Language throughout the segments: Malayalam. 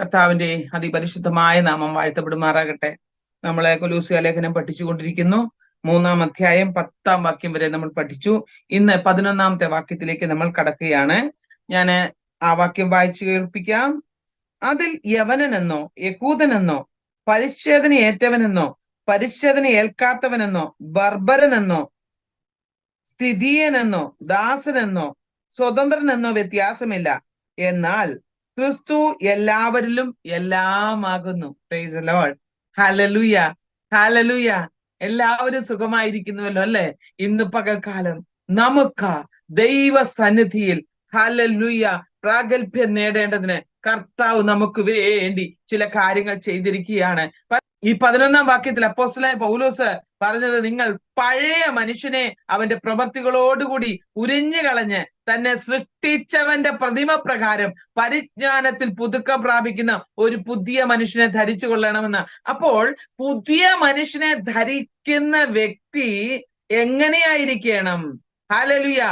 കർത്താവിന്റെ അതിപരിശുദ്ധമായ നാമം വാഴ്ത്തപ്പെടുമാറാകട്ടെ. നമ്മളെ കൊലോസ്യ ലേഖനം പഠിച്ചുകൊണ്ടിരിക്കുന്നു. 3-ാം അധ്യായം 10-ാം വാക്യം വരെ നമ്മൾ പഠിച്ചു. ഇന്ന് 11-ാമത്തെ വാക്യത്തിലേക്ക് നമ്മൾ കടക്കുകയാണ്. ഞാൻ ആ വാക്യം വായിച്ചു കേൾപ്പിക്കാം. അതിൽ യവനനെന്നോ യഹൂദനെന്നോ പരിച്ഛേദന ഏറ്റവനെന്നോ പരിച്ഛേദന ഏൽക്കാത്തവനെന്നോ ബർബരനെന്നോ സ്ഥിതിയനെന്നോ ദാസനെന്നോ സ്വതന്ത്രനെന്നോ വ്യത്യാസമില്ല. എന്നാൽ ക്രിസ്തു എല്ലാവരിലും എല്ലാമാകുന്നു. Praise the lord. Hallelujah, hallelujah. എല്ലാവരും സുഖമായിരിക്കുന്നുവല്ലോ അല്ലെ? ഇന്ന് പകൽക്കാലം നമുക്ക് ദൈവ സന്നിധിയിൽ ഹല്ലേലൂയ പ്രാഗൽഭ്യം നേടേണ്ടതിന് കർത്താവ് നമുക്ക് വേണ്ടി ചില കാര്യങ്ങൾ ചെയ്തിരിക്കുകയാണ്. ഈ 11-ാം വാക്യത്തിൽ അപ്പോസ്തലനായ പൗലോസ് പറഞ്ഞത്, നിങ്ങൾ പഴയ മനുഷ്യനെ അവന്റെ പ്രവൃത്തികളോടുകൂടി ഉരിഞ്ഞു കളഞ്ഞ് തന്നെ സൃഷ്ടിച്ചവന്റെ പ്രതിമ പ്രകാരം പരിജ്ഞാനത്തിൽ പുതുക്കം പ്രാപിക്കുന്ന ഒരു പുതിയ മനുഷ്യനെ ധരിച്ചു കൊള്ളണമെന്ന്. അപ്പോൾ പുതിയ മനുഷ്യനെ ധരിക്കുന്ന വ്യക്തി എങ്ങനെയായിരിക്കണം? ഹല്ലേലൂയ.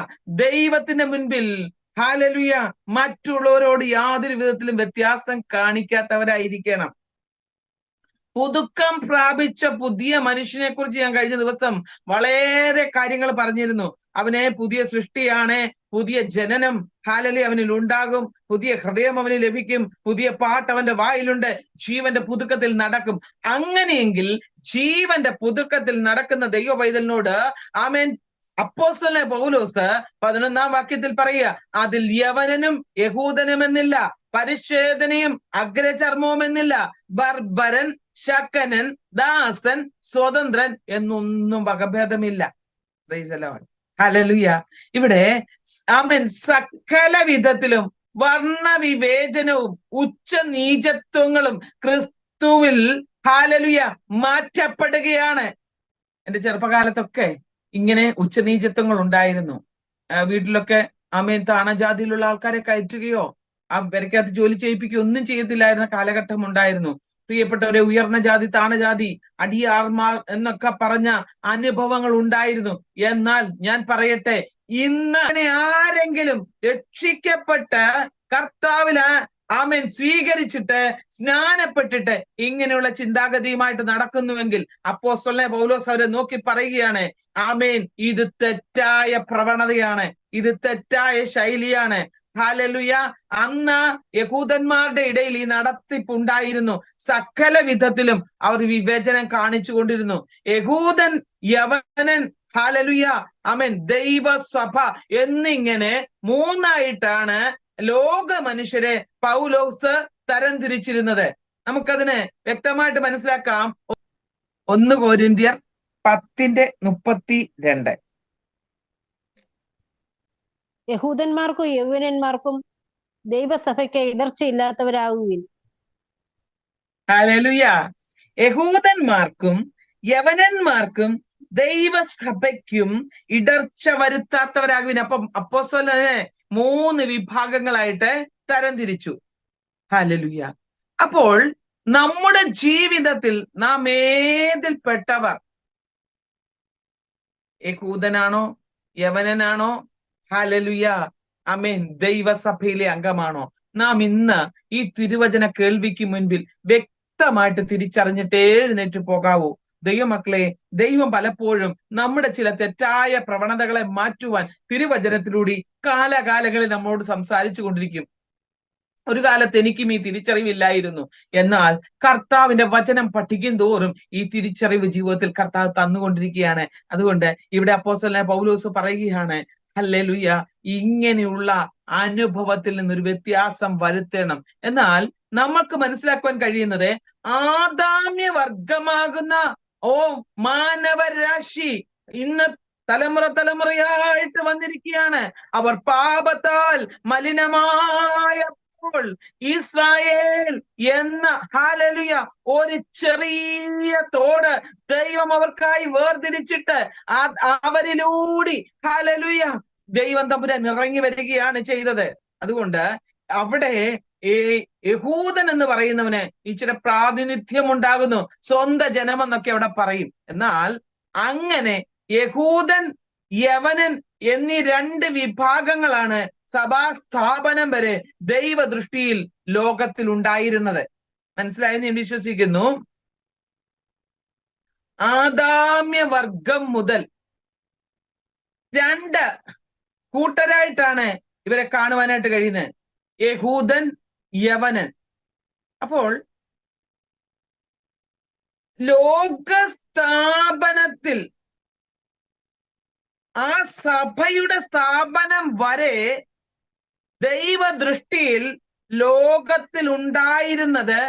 ദൈവത്തിന്റെ മുൻപിൽ ഹല്ലേലൂയ മറ്റുള്ളവരോട് യാതൊരു വിധത്തിലും വ്യത്യാസം കാണിക്കാത്തവരായിരിക്കണം. പുതുക്കം പ്രാപിച്ച പുതിയ മനുഷ്യനെ കുറിച്ച് ഞാൻ കഴിഞ്ഞ ദിവസം വളരെ കാര്യങ്ങൾ പറഞ്ഞിരുന്നു. അവനെ പുതിയ സൃഷ്ടിയാണ്, പുതിയ ജനനം ഹല്ലേലൂയ അവനിൽ ഉണ്ടാകും, പുതിയ ഹൃദയം അവന് ലഭിക്കും, പുതിയ പാട്ട് അവന്റെ വായിലുണ്ട്, ജീവന്റെ പുതുക്കത്തിൽ നടക്കും. അങ്ങനെയെങ്കിൽ ജീവന്റെ പുതുക്കത്തിൽ നടക്കുന്ന ദൈവ പൈതലിനോട് ആമേൻ അപ്പോസ്തലനായ പൗലോസ് 11-ാം വാക്യത്തിൽ പറയുക, അതിൽ യവനനും യഹൂദനുമെന്നില്ല, പരിച്ഛേദനയും അഗ്രചർമ്മവുമെന്നില്ല, ബർബരൻ ശകനൻ ദാസൻ സ്വതന്ത്രൻ എന്നൊന്നും വകഭേദമില്ല. Praise the lord. ഹല്ലേലൂയ. ഇവിടെ ആമേൻ സകല വിധത്തിലും വർണ്ണവിവേചനവും ഉച്ചനീചത്വങ്ങളും ക്രിസ്തുവിൽ ഹല്ലേലൂയ മാറ്റപ്പെടുകയാണ്. എന്റെ ചെറുപ്പകാലത്തൊക്കെ ഇങ്ങനെ ഉച്ചനീചത്വങ്ങൾ ഉണ്ടായിരുന്നു. വീട്ടിലൊക്കെ ആമേൻ താണജാതിയിലുള്ള ആൾക്കാരെ കയറ്റുകയോ ആ പെരക്കകത്ത് ജോലി ചെയ്യിപ്പിക്കുകയോ ഒന്നും ചെയ്യത്തില്ലായിരുന്ന കാലഘട്ടം ഉണ്ടായിരുന്നു. പ്രിയപ്പെട്ടവരെ, ഉയർന്ന ജാതി താണജാതി അടിയാർമാർ എന്നൊക്കെ പറഞ്ഞ അനുഭവങ്ങൾ ഉണ്ടായിരുന്നു. എന്നാൽ ഞാൻ പറയട്ടെ, ഇന്ന് ആരെങ്കിലും രക്ഷിക്കപ്പെട്ട് കർത്താവിന് ആമേൻ സ്വീകരിച്ചിട്ട് സ്നാനപ്പെട്ടിട്ട് ഇങ്ങനെയുള്ള ചിന്താഗതിയുമായിട്ട് നടക്കുന്നുവെങ്കിൽ അപ്പോസ്തലനായ പൗലോസ് അവരെ നോക്കി പറയുകയാണ്, ആമേൻ ഇത് തെറ്റായ പ്രവണതയാണ്, ഇത് തെറ്റായ ശൈലിയാണ്. ഹല്ലേലൂയ. അന്ന് യഹൂദന്മാരുടെ ഇടയിൽ ഈ നടത്തിപ്പുണ്ടായിരുന്നു. സകല വിധത്തിലും അവർ വിവേചനം കാണിച്ചു കൊണ്ടിരുന്നു. യഹൂദൻ, യവനൻ, ഹല്ലേലൂയ ആമേൻ ദൈവസഭ എന്നിങ്ങനെ മൂന്നായിട്ടാണ് ലോക മനുഷ്യരെ പൗലോസ് തരംതിരിച്ചിരുന്നത്. നമുക്കതിന് വ്യക്തമായിട്ട് മനസ്സിലാക്കാം. 1 കൊരിന്ത്യർ 10:32. യഹൂദന്മാർക്കും യൗവനന്മാർക്കും ദൈവസഭയ്ക്ക് ഇടർച്ചയില്ലാത്തവരാകുവിൻ. ഹല്ലേലൂയ. യഹൂദന്മാർക്കും യവനന്മാർക്കും ദൈവസഭയ്ക്കും ഇടർച്ച വരുത്താത്തവരാകുവിൻ. അപ്പം അപ്പോസ്തലനെ 3 വിഭാഗങ്ങളായിട്ട് തരംതിരിച്ചു. ഹല്ലേലൂയ. അപ്പോൾ നമ്മുടെ ജീവിതത്തിൽ നാം ഏതിൽപ്പെട്ടവർ? യഹൂദനാണോ? യവനനാണോ? ഹല്ലേലൂയ ആമേൻ ദൈവസഭയിലെ അംഗമാണോ? നാം ഇന്ന് ഈ തിരുവചന കേൾവിക്ക് മുൻപിൽ വ്യക്തമായിട്ട് തിരിച്ചറിഞ്ഞിട്ട് എഴുന്നേറ്റ് പോകാവൂ. ദൈവമക്കളെ, ദൈവം പലപ്പോഴും നമ്മുടെ ചില തെറ്റായ പ്രവണതകളെ മാറ്റുവാൻ തിരുവചനത്തിലൂടെ കാലകാലങ്ങളിൽ നമ്മോട് സംസാരിച്ചു കൊണ്ടിരിക്കും. ഒരു കാലത്ത് എനിക്കും ഈ തിരിച്ചറിവില്ലായിരുന്നു. എന്നാൽ കർത്താവിന്റെ വചനം പഠിക്കും തോറും ഈ തിരിച്ചറിവ് ജീവിതത്തിൽ കർത്താവ് തന്നുകൊണ്ടിരിക്കുകയാണ്. അതുകൊണ്ട് ഇവിടെ അപ്പോസ്തലനായ പൗലോസ് പറയുകയാണ്, ഹല്ലേലൂയ ഇങ്ങനെയുള്ള അനുഭവത്തിൽ നിന്നൊരു വ്യത്യാസം വരുത്തണം. എന്നാൽ നമ്മൾക്ക് മനസ്സിലാക്കുവാൻ കഴിയുന്നത്, ആദാമ്യ വർഗമാകുന്ന മാനവരാശി ഇന്ന് തലമുറയായിട്ട് വന്നിരിക്കുകയാണ്. അവർ പാപത്താൽ മലിനമായപ്പോൾ ഇസ്രായേൽ എന്ന ഹല്ലേലൂയ ഒരു ചെറിയ തോട് ദൈവം അവർക്കായി വേർതിരിച്ചിട്ട് അവരിലൂടെ ഹല്ലേലൂയ ദൈവം തമ്പുരാൻ ഇറങ്ങി വരികയാണ് ചെയ്തത്. അതുകൊണ്ട് അവിടെ യഹൂദൻ എന്ന് പറയുന്നവന് ഇച്ചിരി പ്രാതിനിധ്യം ഉണ്ടാകുന്നു. സ്വന്തം ജനമെന്നൊക്കെ അവിടെ പറയും. എന്നാൽ അങ്ങനെ യഹൂദൻ, യവനൻ എന്നീ 2 വിഭാഗങ്ങളാണ് സഭാസ്ഥാപനം വരെ ദൈവദൃഷ്ടിയിൽ ലോകത്തിൽ ഉണ്ടായിരുന്നത്. മനസ്സിലായെന്ന് ഞാൻ വിശ്വസിക്കുന്നു. ആദാമ്യവർഗം മുതൽ 2 കൂട്ടരായിട്ടാണ് ഇവരെ കാണുവാനായിട്ട് കഴിയുന്നത്, യഹൂദൻ, യവനൻ. അപ്പോൾ ലോകസ്ഥാപനത്തിൽ, ആ സഭയുടെ സ്ഥാപനം വരെ ദൈവദൃഷ്ടിയിൽ ലോകത്തിൽ ഉണ്ടായിരുന്നത്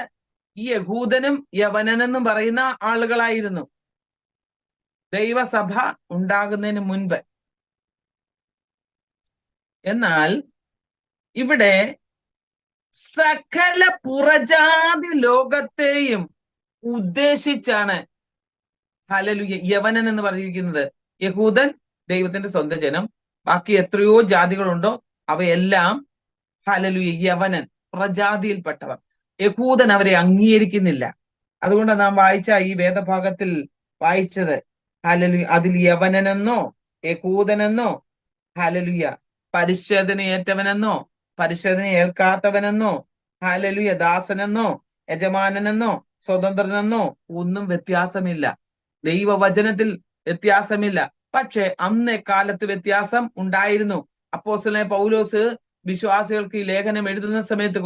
ഈ യഹൂദനും യവനനെന്നും പറയുന്ന ആളുകളായിരുന്നു, ദൈവസഭ ഉണ്ടാകുന്നതിന് മുൻപ്. എന്നാൽ ഇവിടെ സകല പുറജാതി ലോകത്തെയും ഉദ്ദേശിച്ചാണ് ഹല്ലേലൂയ യവനൻ എന്ന് പറഞ്ഞിരിക്കുന്നത്. യഹൂദൻ ദൈവത്തിന്റെ സ്വന്തം ജനം, ബാക്കി എത്രയോ ജാതികളുണ്ടോ അവയെല്ലാം ഹല്ലേലൂയ യവനൻ, പ്രജാതിയിൽപ്പെട്ടവർ. യഹൂദൻ അവരെ അംഗീകരിക്കുന്നില്ല. അതുകൊണ്ട് നാം വായിച്ച ഈ വേദഭാഗത്തിൽ വായിച്ചത് ഹല്ലേലൂയ, അതിൽ യവനനെന്നോ യഹൂദനെന്നോ ഹല്ലേലൂയ പരിശോധനയേറ്റവനെന്നോ പരിശോധന ഏൽക്കാത്തവനെന്നോ ഹല്ലേലൂയ ദാസനെന്നോ യജമാനനെന്നോ സ്വതന്ത്രനെന്നോ ഒന്നും വ്യത്യാസമില്ല. ദൈവവചനത്തിൽ വ്യത്യാസമില്ല. പക്ഷെ അന്നേ കാലത്ത് വ്യത്യാസം ഉണ്ടായിരുന്നു. അപ്പോസ്തലനായ പൗലോസ് വിശ്വാസികൾക്ക് ഈ ലേഖനം എഴുതുന്ന സമയത്ത്,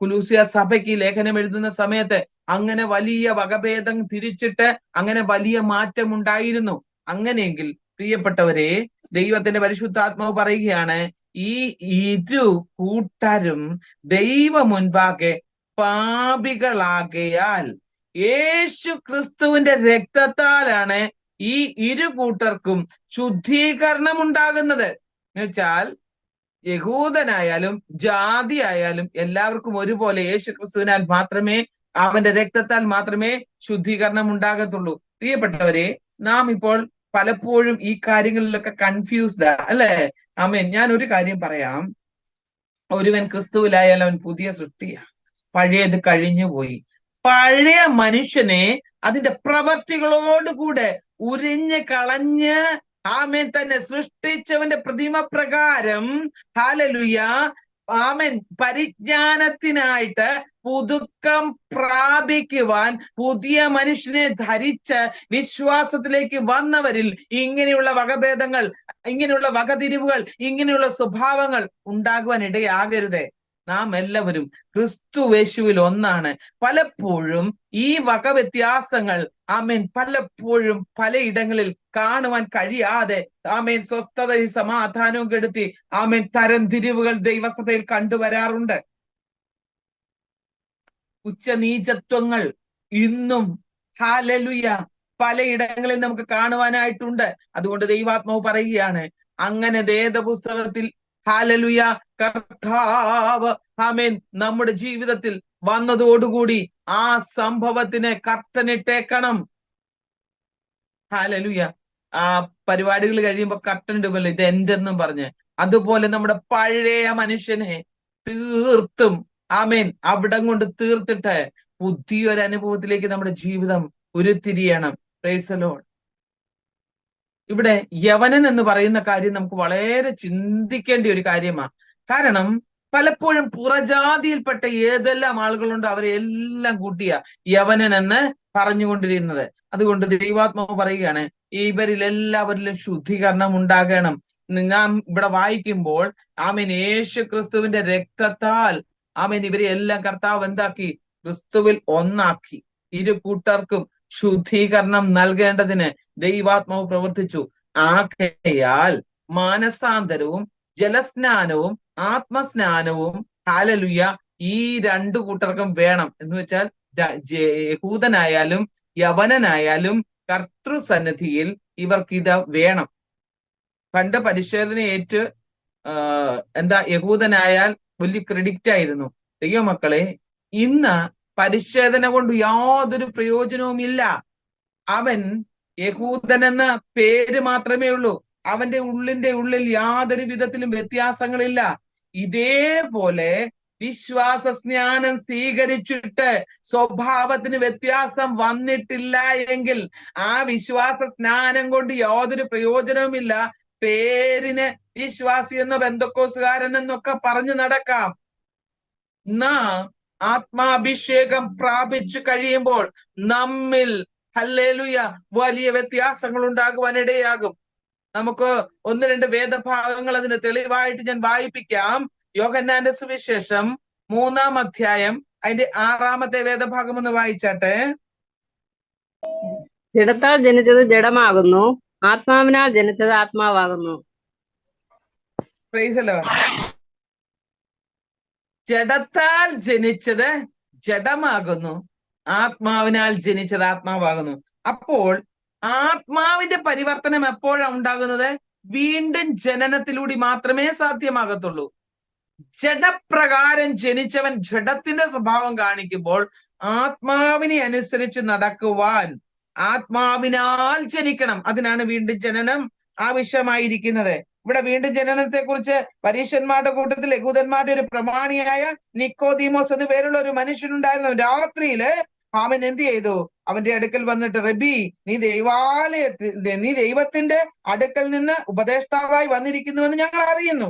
കുലൂസ്യ സഭയ്ക്ക് ഈ ലേഖനം എഴുതുന്ന സമയത്ത് അങ്ങനെ വലിയ വകഭേദം തിരിച്ചിട്ട് അങ്ങനെ വലിയ മാറ്റം ഉണ്ടായിരുന്നു. അങ്ങനെയെങ്കിൽ പ്രിയപ്പെട്ടവരെ, ദൈവത്തിന്റെ പരിശുദ്ധാത്മാവ് പറയുകയാണ്, ഈ 2 കൂട്ടരും ദൈവ മുൻപാകെ പാപികളാകയാൽ യേശു ക്രിസ്തുവിന്റെ രക്തത്താലാണ് ഈ 2 കൂട്ടർക്കും ശുദ്ധീകരണം ഉണ്ടാകുന്നത്. എന്നുവെച്ചാൽ യഹൂദനായാലും ജാതി ആയാലും എല്ലാവർക്കും ഒരുപോലെ യേശു ക്രിസ്തുവിനാൽ മാത്രമേ, അവന്റെ രക്തത്താൽ മാത്രമേ ശുദ്ധീകരണം ഉണ്ടാകത്തുള്ളൂ. പ്രിയപ്പെട്ടവരെ, നാം ഇപ്പോൾ പലപ്പോഴും ഈ കാര്യങ്ങളിലൊക്കെ കൺഫ്യൂസ്ഡ് അല്ലെ? ആമേൻ. ഞാൻ ഒരു കാര്യം പറയാം. ഒരുവൻ ക്രിസ്തുവിലായാൽ അവൻ പുതിയ സൃഷ്ടിയാണ്, പഴയത് കഴിഞ്ഞുപോയി. പഴയ മനുഷ്യനെ അതിന്റെ പ്രവർത്തികളോടുകൂടെ ഉരിഞ്ഞ് കളഞ്ഞ് ആമേൻ തന്നെ സൃഷ്ടിച്ചവന്റെ പ്രതിമ പ്രകാരം ഹല്ലേലൂയ ആമേൻ പരിജ്ഞാനത്തിനായിട്ട് പുതുക്കം പ്രാപിക്കുവാൻ പുതിയ മനുഷ്യനെ ധരിച്ച് വിശ്വാസത്തിലേക്ക് വന്നവരിൽ ഇങ്ങനെയുള്ള വകഭേദങ്ങൾ, ഇങ്ങനെയുള്ള വകതിരിവുകൾ, ഇങ്ങനെയുള്ള സ്വഭാവങ്ങൾ ഉണ്ടാകുവാൻ ഇടയാകരുത്. നാം എല്ലാവരും ക്രിസ്തുയേശുവിൽ ഒന്നാണ്. പലപ്പോഴും ഈ വക വ്യത്യാസങ്ങൾ ആമേൻ പലപ്പോഴും പലയിടങ്ങളിൽ കാണുവാൻ കഴിയാതെ ആമേൻ സ്വസ്ഥതയും സമാധാനവും കെടുത്തി ആമേൻ തരംതിരിവുകൾ ദൈവസഭയിൽ കണ്ടുവരാറുണ്ട്. ഉച്ചനീചത്വങ്ങൾ ഇന്നും ഹല്ലേലൂയ പലയിടങ്ങളിൽ നമുക്ക് കാണുവാനായിട്ടുണ്ട്. അതുകൊണ്ട് ദൈവാത്മാവ് പറയുകയാണ്, അങ്ങനെ വേദപുസ്തകത്തിൽ ഹല്ലേലൂയ കർത്താവ് ആമേൻ നമ്മുടെ ജീവിതത്തിൽ വന്നതോടുകൂടി ആ സംഭവത്തിന് കർട്ടനിട്ടേക്കണം. ഹല്ലേലൂയ. ആ പരിപാടികൾ കഴിയുമ്പോ കർട്ടൻ ഇടുമല്ലോ, ഇത് എന്റെന്നും പറഞ്ഞ്. അതുപോലെ നമ്മുടെ പഴയ മനുഷ്യനെ തീർത്തും ആമേൻ അവിടം കൊണ്ട് തീർത്തിട്ട് പുതിയൊരു അനുഭവത്തിലേക്ക് നമ്മുടെ ജീവിതം ഉരുത്തിരിയണം. Price the Lord. ഇവിടെ യവനൻ എന്ന് പറയുന്ന കാര്യം നമുക്ക് വളരെ ചിന്തിക്കേണ്ട ഒരു കാര്യമാണ്. കാരണം പലപ്പോഴും പുറജാതിയിൽപ്പെട്ട ഏതെല്ലാം ആളുകളുണ്ടോ അവരെ എല്ലാം കൂട്ടിയ യവനൻ എന്ന് പറഞ്ഞുകൊണ്ടിരുന്നത്. അതുകൊണ്ട് ദൈവാത്മാവ് പറയുകയാണ്, ഇവരിൽ എല്ലാവരിലും ശുദ്ധീകരണം ഉണ്ടാകണം. നാം ഇവിടെ വായിക്കുമ്പോൾ ആമേൻ യേശു ക്രിസ്തുവിന്റെ രക്തത്താൽ ആമേൻ ഇവരെ എല്ലാം കർത്താവ് എന്താക്കി? ക്രിസ്തുവിൽ ഒന്നാക്കി. 2 കൂട്ടർക്കും ശുദ്ധീകരണം നൽകേണ്ടതിന് ദൈവാത്മാവ് പ്രവർത്തിച്ചു. ആകയാൽ മാനസാന്തരവും ജലസ്നാനവും ആത്മസ്നാനവും ഹല്ലേലൂയ ഈ 2 കൂട്ടർക്കും വേണം. എന്ന് വെച്ചാൽ യഹൂദനായാലും യവനനായാലും കർത്തൃസന്നിധിയിൽ ഇവർക്കിത് വേണം. പണ്ട് പരിശോധനയേറ്റ് യഹൂദനായാൽ വലിയ ക്രെഡിറ്റ് ആയിരുന്നു. ദൈവമക്കളെ, ഇന്ന് പരിശോധന കൊണ്ട് യാതൊരു പ്രയോജനവും ഇല്ല. അവൻ യഹൂദനെന്ന പേര് മാത്രമേ ഉള്ളൂ. അവന്റെ ഉള്ളിൽ യാതൊരു വിധത്തിലും വ്യത്യാസങ്ങളില്ല. ഇതേപോലെ വിശ്വാസ സ്നാനം സ്വീകരിച്ചിട്ട് സ്വഭാവത്തിന് വ്യത്യാസം വന്നിട്ടില്ല എങ്കിൽ ആ വിശ്വാസ സ്നാനം കൊണ്ട് യാതൊരു പ്രയോജനവുമില്ല. പേരിന് വിശ്വാസി എന്നോ പെന്തക്കോസുകാരൻ എന്നൊക്കെ പറഞ്ഞു നടക്കാം. നാം ആത്മാഭിഷേകം പ്രാപിച്ചു കഴിയുമ്പോൾ നമ്മിൽ ഹല്ലേലൂയ വലിയ വ്യത്യാസങ്ങൾ ഉണ്ടാകുവാൻ ഇടയാകും. നമുക്ക് ഒന്ന് രണ്ട് വേദഭാഗങ്ങൾ അതിന് തെളിവായിട്ട് ഞാൻ വായിപ്പിക്കാം. യോഹന്നാന്റെ സുവിശേഷം 3-ാം അധ്യായം അതിന്റെ 6-ാമത്തെ വേദഭാഗം ഒന്ന് വായിച്ചാട്ടെ. ജഡത്താൽ ജനിച്ചത് ജഡമാകുന്നു, ആത്മാവിനാൽ ജനിച്ചത് ആത്മാവാകുന്നു. Praise the lord. ജഡത്താൽ ജനിച്ചത് ജഡമാകുന്നു, ആത്മാവിനാൽ ജനിച്ചത് ആത്മാവാകുന്നു. അപ്പോൾ ആത്മാവിന്റെ പരിവർത്തനം എപ്പോഴാണ് ഉണ്ടാകുന്നത്? വീണ്ടും ജനനത്തിലൂടെ മാത്രമേ സാധ്യമാകത്തുള്ളൂ. ജഡപ്രകാരം ജനിച്ചവൻ ജഡത്തിന്റെ സ്വഭാവം കാണിക്കുമ്പോൾ ആത്മാവിനെ അനുസരിച്ച് നടക്കുവാൻ ആത്മാവിനാൽ ജനിക്കണം. അതിനാണ് വീണ്ടും ജനനം ആവശ്യമായിരിക്കുന്നത്. ഇവിടെ വീണ്ടും ജനനത്തെ കുറിച്ച് പരീശന്മാരുടെ കൂട്ടത്തിൽ യഹൂദന്മാരുടെ ഒരു പ്രമാണിയായ നിക്കോദീമോസ് എന്ന് പേരുള്ള ഒരു മനുഷ്യനുണ്ടായിരുന്നു. രാത്രിയില് അവൻ എന്ത് ചെയ്തു? അവന്റെ അടുക്കൽ വന്നിട്ട്, റബി, നീ ദൈവത്തിന്റെ അടുക്കൽ നിന്ന് ഉപദേഷ്ടാവായി വന്നിരിക്കുന്നുവെന്ന് ഞങ്ങൾ അറിയുന്നു.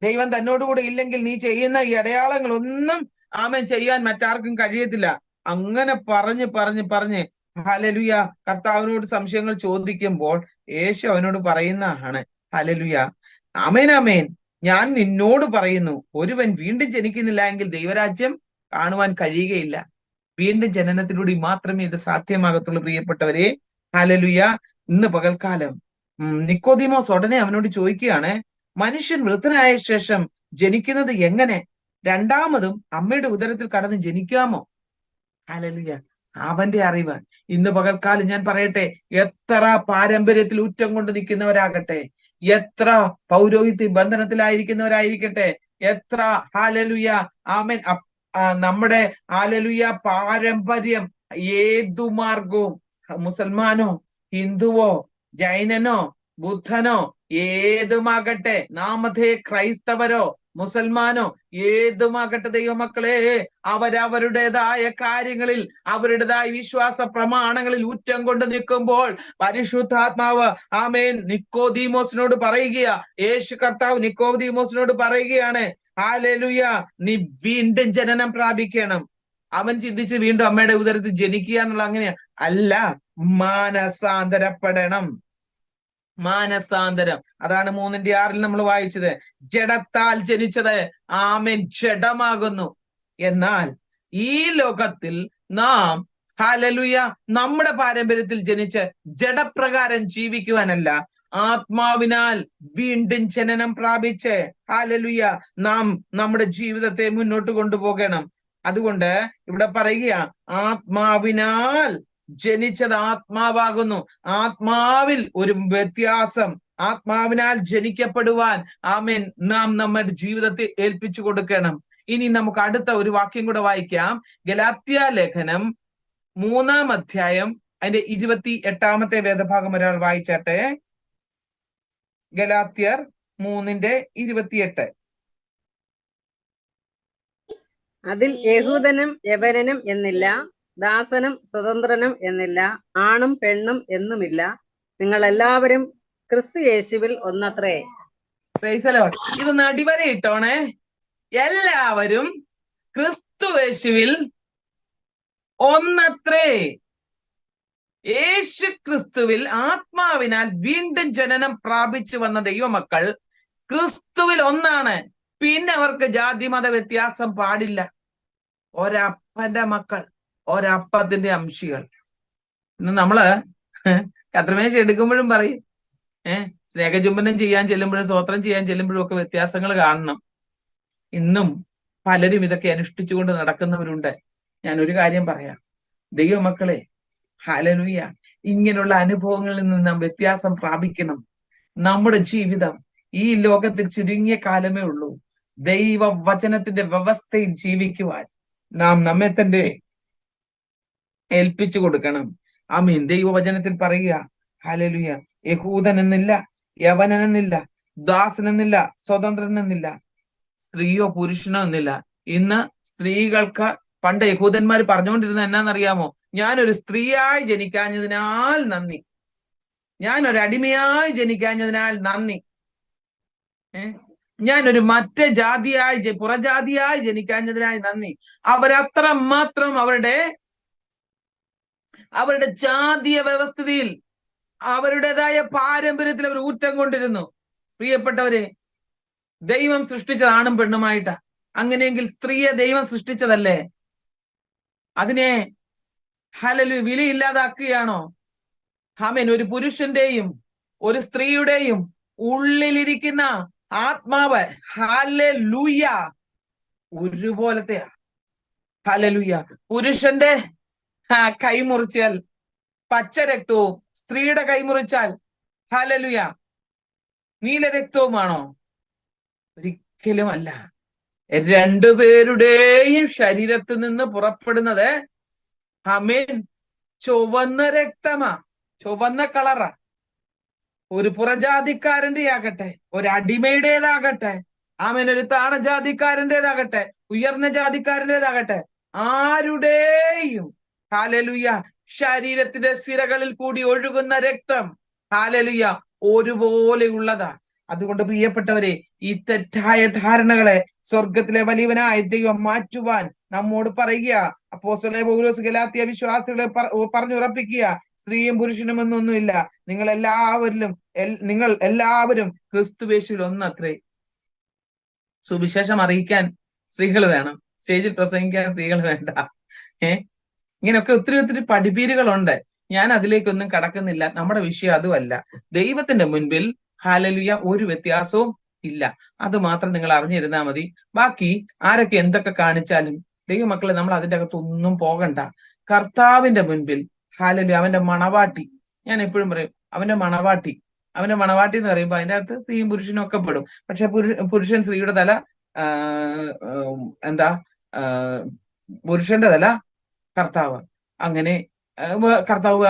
ദൈവം തന്നോടുകൂടെ ഇല്ലെങ്കിൽ നീ ചെയ്യുന്ന ഈ അടയാളങ്ങളൊന്നും ആമേൻ ചെയ്യാൻ മറ്റാർക്കും കഴിയത്തില്ല. അങ്ങനെ പറഞ്ഞ് ഹല്ലേലൂയ കർത്താവിനോട് സംശയങ്ങൾ ചോദിക്കുമ്പോൾ യേശു അവനോട് പറയുന്നതാണ്, ഹല്ലേലൂയ, ആമേൻ ആമേൻ, ഞാൻ നിന്നോട് പറയുന്നു, ഒരുവൻ വീണ്ടും ജനിക്കുന്നില്ല എങ്കിൽ ദൈവരാജ്യം കാണുവാൻ കഴിയുകയില്ല. വീണ്ടും ജനനത്തിലൂടെ മാത്രമേ ഇത് സാധ്യമാകത്തുള്ളൂ. പ്രിയപ്പെട്ടവരെ, ഹല്ലേലൂയ. ഇന്ന് പകൽക്കാലം നിക്കോദീമോസ് ഉടനെ അവനോട് ചോദിക്കുകയാണ്, മനുഷ്യൻ വൃദ്ധനായ ശേഷം ജനിക്കുന്നത് എങ്ങനെ? രണ്ടാമതും അമ്മയുടെ ഉദരത്തിൽ കടന്ന് ജനിക്കാമോ? ഹല്ലേലൂയ. അവന്റെ അറിവ് ഇന്ന് പകൽക്കാലം ഞാൻ പറയട്ടെ, എത്ര പാരമ്പര്യത്തിൽ ഊറ്റം കൊണ്ട് നിൽക്കുന്നവരാകട്ടെ, എത്ര പൗരോഹിത്യ ബന്ധനത്തിലായിരിക്കുന്നവരായിരിക്കട്ടെ, എത്ര ഹല്ലേലൂയ ആമേൻ നമ്മുടെ ഹല്ലേലൂയ പാരമ്പര്യം ഏതു മാർഗവും, മുസൽമാനോ ഹിന്ദുവോ ജൈനനോ ബുദ്ധനോ ഏതുമാകട്ടെ, നാമധേ ക്രൈസ്തവരോ മുസൽമാനോ ഏതുമാകട്ടെ, ദൈവമക്കളെ, അവരവരുടേതായ കാര്യങ്ങളിൽ അവരുടേതായ വിശ്വാസ പ്രമാണങ്ങളിൽ ഊറ്റം കൊണ്ട് നിൽക്കുമ്പോൾ പരിശുദ്ധാത്മാവ് ആമേൻ നിക്കോദീമോസിനോട് പറയുകയാ, യേശു കർത്താവ് നിക്കോദീമോസിനോട് പറയുകയാണ്, ഹല്ലേലൂയ, നീ വീണ്ടും ജനനം പ്രാപിക്കണം. അവൻ ചിന്തിച്ച് വീണ്ടും അമ്മയുടെ ഉദരത്തിൽ ജനിക്കുക എന്നുള്ള അങ്ങനെയാ അല്ല, മാനസാന്തരപ്പെടണം. മാനസാന്തരം, അതാണ് 3:6 നമ്മൾ വായിച്ചത്. ജഡത്താൽ ജനിച്ചത് ആമേൻ ജഡമാകുന്നു. എന്നാൽ ഈ ലോകത്തിൽ നാം ഹല്ലേലൂയ നമ്മുടെ പാരമ്പര്യത്തിൽ ജനിച്ച് ജഡപ്രകാരം ജീവിക്കുവാനല്ല, ആത്മാവിനാൽ വീണ്ടും ജനനം പ്രാപിച്ച് ഹല്ലേലൂയ നാം നമ്മുടെ ജീവിതത്തെ മുന്നോട്ട് കൊണ്ടുപോകണം. അതുകൊണ്ട് ഇവിടെ പറയുക, ആത്മാവിനാൽ ജനിച്ചത് ആത്മാവാകുന്നു. ആത്മാവിൽ ഒരു വ്യത്യാസം, ആത്മാവിനാൽ ജനിക്കപ്പെടുവാൻ ആമേൻ നാം നമ്മുടെ ജീവിതത്തെ ഏൽപ്പിച്ചു കൊടുക്കണം. ഇനി നമുക്ക് അടുത്ത ഒരു വാക്യം കൂടെ വായിക്കാം. ഗലാത്യ ലേഖനം 3-ാം അധ്യായം അതിന്റെ 28-ാമത്തെ വേദഭാഗം ഒരാൾ വായിച്ചാട്ടെ. ഗലാത്യർ 3:28. അതിൽ യഹൂദനും യവനനും എന്നില്ല, ദാസനും സ്വതന്ത്രനും എന്നില്ല, ആണും പെണ്ണും എന്നുമില്ല, നിങ്ങൾ എല്ലാവരും ക്രിസ്തു യേശുവിൽ ഒന്നത്രേ. Price the Lord. ഇതൊന്ന് അടിവര ഇട്ടോണേ. എല്ലാവരും ക്രിസ്തു യേശുവിൽ ഒന്നത്രേ. യേശു ക്രിസ്തുവിൽ ആത്മാവിനാൽ വീണ്ടും ജനനം പ്രാപിച്ചു വന്ന ദൈവമക്കൾ ക്രിസ്തുവിൽ ഒന്നാണ്. പിന്നെ അവർക്ക് ജാതിമത വ്യത്യാസം പാടില്ല. ഒരപ്പന്റെ മക്കൾ, ഒരപ്പത്തിന്റെ അംശികൾ. ഇന്ന് നമ്മള് കത്രമേശ എടുക്കുമ്പോഴും പറയും, സ്നേഹചുംബനം ചെയ്യാൻ ചെല്ലുമ്പോഴും സ്തോത്രം ചെയ്യാൻ ചെല്ലുമ്പോഴും ഒക്കെ വ്യത്യാസങ്ങൾ കാണണം. ഇന്നും പലരും ഇതൊക്കെ അനുഷ്ഠിച്ചുകൊണ്ട് നടക്കുന്നവരുണ്ട്. ഞാൻ ഒരു കാര്യം പറയാം, ദൈവമക്കളെ, ഹല്ലേലൂയ, ഇങ്ങനെയുള്ള അനുഭവങ്ങളിൽ നിന്ന് നാം വ്യത്യാസം പ്രാപിക്കണം. നമ്മുടെ ജീവിതം ഈ ലോകത്തിൽ ചുരുങ്ങിയ കാലമേ ഉള്ളൂ. ദൈവവചനത്തിന്റെ വ്യവസ്ഥയിൽ ജീവിക്കുവാൻ നാം നമ്മെ തന്നെ ഏൽപ്പിച്ചു കൊടുക്കണം. ആമീൻ. ദൈവവചനത്തിൽ പറയുക, ഹല്ലേലൂയ, യഹൂദനെന്നില്ല, യവനനെന്നില്ല, ദാസനെന്നില്ല, സ്വതന്ത്രനെന്നില്ല, സ്ത്രീയോ പുരുഷനോ എന്നില്ല. ഇന്ന് സ്ത്രീകൾക്ക് പണ്ട് യഹൂദന്മാർ പറഞ്ഞുകൊണ്ടിരുന്ന എന്നാന്നറിയാമോ? ഞാനൊരു സ്ത്രീയായി ജനിക്കാഞ്ഞതിനാൽ നന്ദി, ഞാനൊരു അടിമയായി ജനിക്കാഞ്ഞതിനാൽ നന്ദി. ഞാനൊരു മറ്റേ ജാതിയായി പുറജാതിയായി ജനിക്കാഞ്ഞതിനായി നന്ദി. അവരത്ര മാത്രം അവരുടെ ജാതീയ വ്യവസ്ഥിതിയിൽ അവരുടേതായ പാരമ്പര്യത്തിൽ അവർ ഊറ്റം കൊണ്ടിരുന്നു. പ്രിയപ്പെട്ടവരെ, ദൈവം സൃഷ്ടിച്ചത് ആണും പെണ്ണുമായിട്ടാ. അങ്ങനെയെങ്കിൽ സ്ത്രീയെ ദൈവം സൃഷ്ടിച്ചതല്ലേ? അതിനെ ഹല്ലേലൂയ വിലയില്ലാതാക്കുകയാണോ? ആമേൻ. ഒരു പുരുഷന്റെയും ഒരു സ്ത്രീയുടെയും ഉള്ളിലിരിക്കുന്ന ആത്മാവ് ഹല്ലേലൂയ ഒരുപോലത്തെയാ. ഹല്ലേലൂയ. പുരുഷന്റെ കൈ മുറിച്ചാൽ പച്ച രക്തവും സ്ത്രീയുടെ കൈ മുറിച്ചാൽ ഹല്ലേലൂയ നീലരക്തവുമാണോ? ഒരിക്കലും അല്ല. രണ്ടുപേരുടെയും ശരീരത്തിൽ നിന്ന് പുറപ്പെടുന്നത് ആമേൻ ചുവന്ന രക്തമാ, ചുവന്ന കളറാ. ഒരു പുറജാതിക്കാരന്റെ ആകട്ടെ, ഒരു അടിമയുടേതാകട്ടെ, ആമേൻ, ഒരു താണജാതിക്കാരൻ്റെതാകട്ടെ, ഉയർന്ന ജാതിക്കാരൻ്റെതാകട്ടെ, ആരുടെയും ഹല്ലേലൂയ ശരീരത്തിന്റെ സിരകളിൽ കൂടി ഒഴുകുന്ന രക്തം ഹല്ലേലൂയ ഒരുപോലെയുള്ളതാ. അതുകൊണ്ട് പ്രിയപ്പെട്ടവരെ, ഈ തെറ്റായ ധാരണകളെ സ്വർഗത്തിലെ വലിയവനായ ദൈവം മാറ്റുവാൻ നമ്മോട് പറയുക. അപ്പോസ്തലനായ പൗലോസ് ഗലാത്യ വിശ്വാസികളെ പറഞ്ഞുറപ്പിക്കുക, സ്ത്രീയും പുരുഷനും എന്നൊന്നുമില്ല, നിങ്ങൾ എല്ലാവരും ക്രിസ്തുവേശുവിൽ ഒന്നത്രേ. സുവിശേഷം അറിയിക്കാൻ സ്ത്രീകൾ വേണം, സ്റ്റേജിൽ പ്രസംഗിക്കാൻ സ്ത്രീകൾ വേണ്ട. ഇങ്ങനെയൊക്കെ ഒത്തിരി പഠിപ്പീരുകളുണ്ട്. ഞാൻ അതിലേക്കൊന്നും കടക്കുന്നില്ല. നമ്മുടെ വിഷയം അതുമല്ല. ദൈവത്തിന്റെ മുൻപിൽ ഹല്ലേലൂയ ഒരു വ്യത്യാസവും ഇല്ല. അത് മാത്രം നിങ്ങൾ അറിഞ്ഞിരുന്നാൽ മതി. ബാക്കി ആരൊക്കെ എന്തൊക്കെ കാണിച്ചാലും ദൈവമക്കളെ നമ്മൾ അതിൻ്റെ അകത്തൊന്നും പോകണ്ട. കർത്താവിന്റെ മുൻപിൽ ഹല്ലേലൂയ അവന്റെ മണവാട്ടി, ഞാൻ എപ്പോഴും പറയും അവന്റെ മണവാട്ടി എന്ന് പറയുമ്പോൾ അതിൻ്റെ അകത്ത് സ്ത്രീയും പുരുഷനും ഒക്കെ പെടും. പക്ഷെ പുരുഷൻ സ്ത്രീയുടെ തല പുരുഷന്റെ തല കർത്താവ്. അങ്ങനെ കർത്താവ്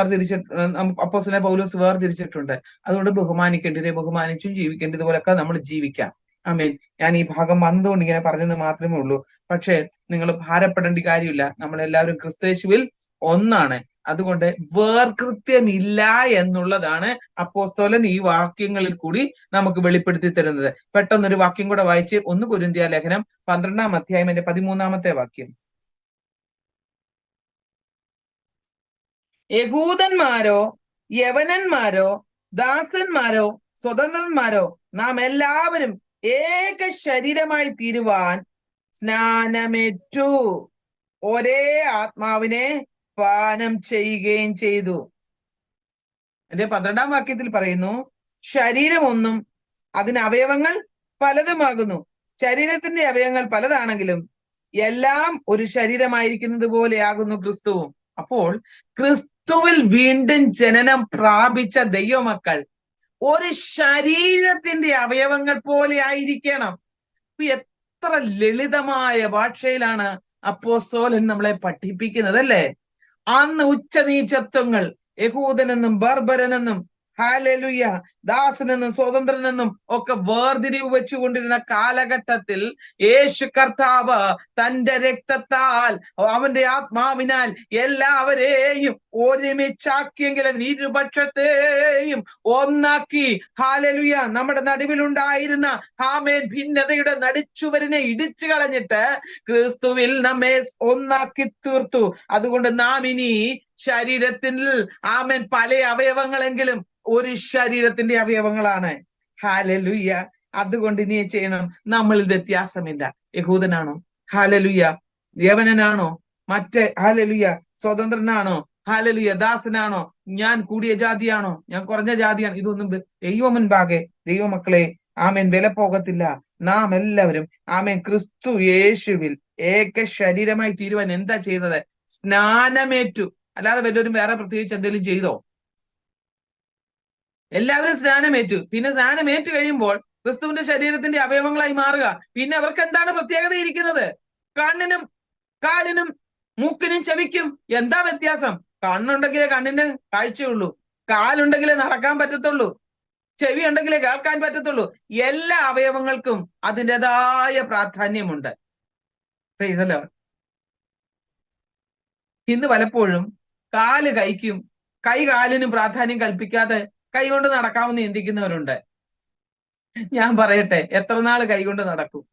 അപ്പോസ്തലനായ പൗലോസ് വേർതിരിച്ചിട്ടുണ്ട്. അതുകൊണ്ട് ബഹുമാനിക്കേണ്ടവരെ ബഹുമാനിച്ചും ജീവിക്കേണ്ടതുപോലൊക്കെ നമ്മൾ ജീവിക്കാം. ആമേൻ. ഞാൻ ഈ ഭാഗം വന്നുകൊണ്ട് ഇങ്ങനെ പറഞ്ഞെന്ന് മാത്രമേ ഉള്ളൂ. പക്ഷെ നിങ്ങൾ ഭാരപ്പെടേണ്ട കാര്യമില്ല. നമ്മളെല്ലാവരും ക്രിസ്തുയേശുവിൽ ഒന്നാണ്. അതുകൊണ്ട് വേർകൃത്യമില്ല എന്നുള്ളതാണ് അപ്പോസ്തലൻ ഈ വാക്യങ്ങളിൽ കൂടി നമുക്ക് വെളിപ്പെടുത്തി തരുന്നത്. പെട്ടെന്നൊരു വാക്യം കൂടെ വായിച്ച് 1 കൊരിന്ത്യർ ലേഖനം 12-ാം അധ്യായം 13-ാമത്തെ വാക്യം. യഹൂദന്മാരോ യവനന്മാരോ ദാസന്മാരോ സ്വതന്ത്രന്മാരോ നാം എല്ലാവരും ഏക ശരീരമായി തീരുവാൻ സ്നാനമേറ്റു, ഒരേ ആത്മാവിനെ പാനം ചെയ്യുകയും ചെയ്തു. എന്റെ 12-ാം വാക്യത്തിൽ പറയുന്നു, ശരീരം ഒന്നും അതിന് അവയവങ്ങൾ പലതുമാകുന്നു. ശരീരത്തിന്റെ അവയവങ്ങൾ പലതാണെങ്കിലും എല്ലാം ഒരു ശരീരമായിരിക്കുന്നത് പോലെയാകുന്നു ക്രിസ്തുവും. അപ്പോൾ ക്രിസ്തുവിൽ വീണ്ടും ജനനം പ്രാപിച്ച ദൈവമക്കൾ ഒരു ശരീരത്തിന്റെ അവയവങ്ങൾ പോലെ ആയിരിക്കണം. എത്ര ലളിതമായ ഭാഷയിലാണ് അപ്പോസ്തലൻ നമ്മളെ പഠിപ്പിക്കുന്നത് അല്ലേ? അന്ന് ഉച്ചനീചത്വങ്ങൾ, യഹൂദനെന്നും ബർബരനെന്നും ഹല്ലേലൂയ ദാസനെന്നും സ്വതന്ത്രനെന്നും ഒക്കെ വേർതിരിവ് വെച്ചുകൊണ്ടിരുന്ന കാലഘട്ടത്തിൽ യേശു കർത്താവ് തന്റെ രക്തത്താൽ അവന്റെ ആത്മാവിനാൽ എല്ലാവരെയും ഒരുമിച്ചാക്കിയെങ്കിലും ഇരുപക്ഷത്തെയും ഒന്നാക്കി ഹല്ലേലൂയ നമ്മുടെ നടുവിലുണ്ടായിരുന്ന ആമേൻ ഭിന്നതയുടെ നടിച്ചുവരിനെ ഇടിച്ചു കളഞ്ഞിട്ട് ക്രിസ്തുവിൽ നമ്മെ ഒന്നാക്കി തീർത്തു. അതുകൊണ്ട് നാം ഇനി ശരീരത്തിൽ ആമേൻ പല അവയവങ്ങളെങ്കിലും ഒരു ശരീരത്തിന്റെ അവയവങ്ങളാണ്. ഹല്ലേലൂയ. അതുകൊണ്ട് ഇനി ചെയ്യണം, നമ്മളിൽ വ്യത്യാസമില്ല. യഹൂദനാണോ, ഹല്ലേലൂയ യവനനാണോ, മറ്റേ ഹല്ലേലൂയ സ്വതന്ത്രനാണോ, ഹല്ലേലൂയ ദാസനാണോ, ഞാൻ കൂടിയ ജാതിയാണോ, ഞാൻ കുറഞ്ഞ ജാതിയാണ്, ഇതൊന്നും ദൈവം മുൻപാകെ ദൈവമക്കളെ ആമേൻ വില പോകത്തില്ല. നാം എല്ലാവരും ആമേൻ ക്രിസ്തു യേശുവിൽ ഏക ശരീരമായി തീരുവാൻ എന്താ ചെയ്തത്? സ്നാനമേറ്റു. അല്ലാതെ വല്ലവരും വേറെ പ്രത്യേകിച്ച് എന്തെങ്കിലും ചെയ്തോ? എല്ലാവരും സ്നാനമേറ്റു. പിന്നെ സ്നാനമേറ്റു കഴിയുമ്പോൾ ക്രിസ്തുവിന്റെ ശരീരത്തിന്റെ അവയവങ്ങളായി മാറുക. പിന്നെ അവർക്ക് എന്താണ് പ്രത്യേകത ഇരിക്കുന്നത്? കണ്ണിനും കാലിനും മൂക്കിനും ചെവിക്കും എന്താ വ്യത്യാസം? കണ്ണുണ്ടെങ്കിലേ കണ്ണിന് കാഴ്ചയുള്ളൂ, കാലുണ്ടെങ്കിലേ നടക്കാൻ പറ്റത്തുള്ളൂ, ചെവി ഉണ്ടെങ്കിലേ കേൾക്കാൻ പറ്റത്തുള്ളൂ. എല്ലാ അവയവങ്ങൾക്കും അതിൻ്റെതായ പ്രാധാന്യമുണ്ട്. ഇന്ന് പലപ്പോഴും കാല് കൈക്കും കൈ കാലിനും പ്രാധാന്യം കൽപ്പിക്കാതെ കൈ കൊണ്ട് നടക്കാമെന്ന് ചിന്തിക്കുന്നവരുണ്ട്. ഞാൻ പറയട്ടെ, എത്ര നാൾ കൈകൊണ്ട് നടക്കും?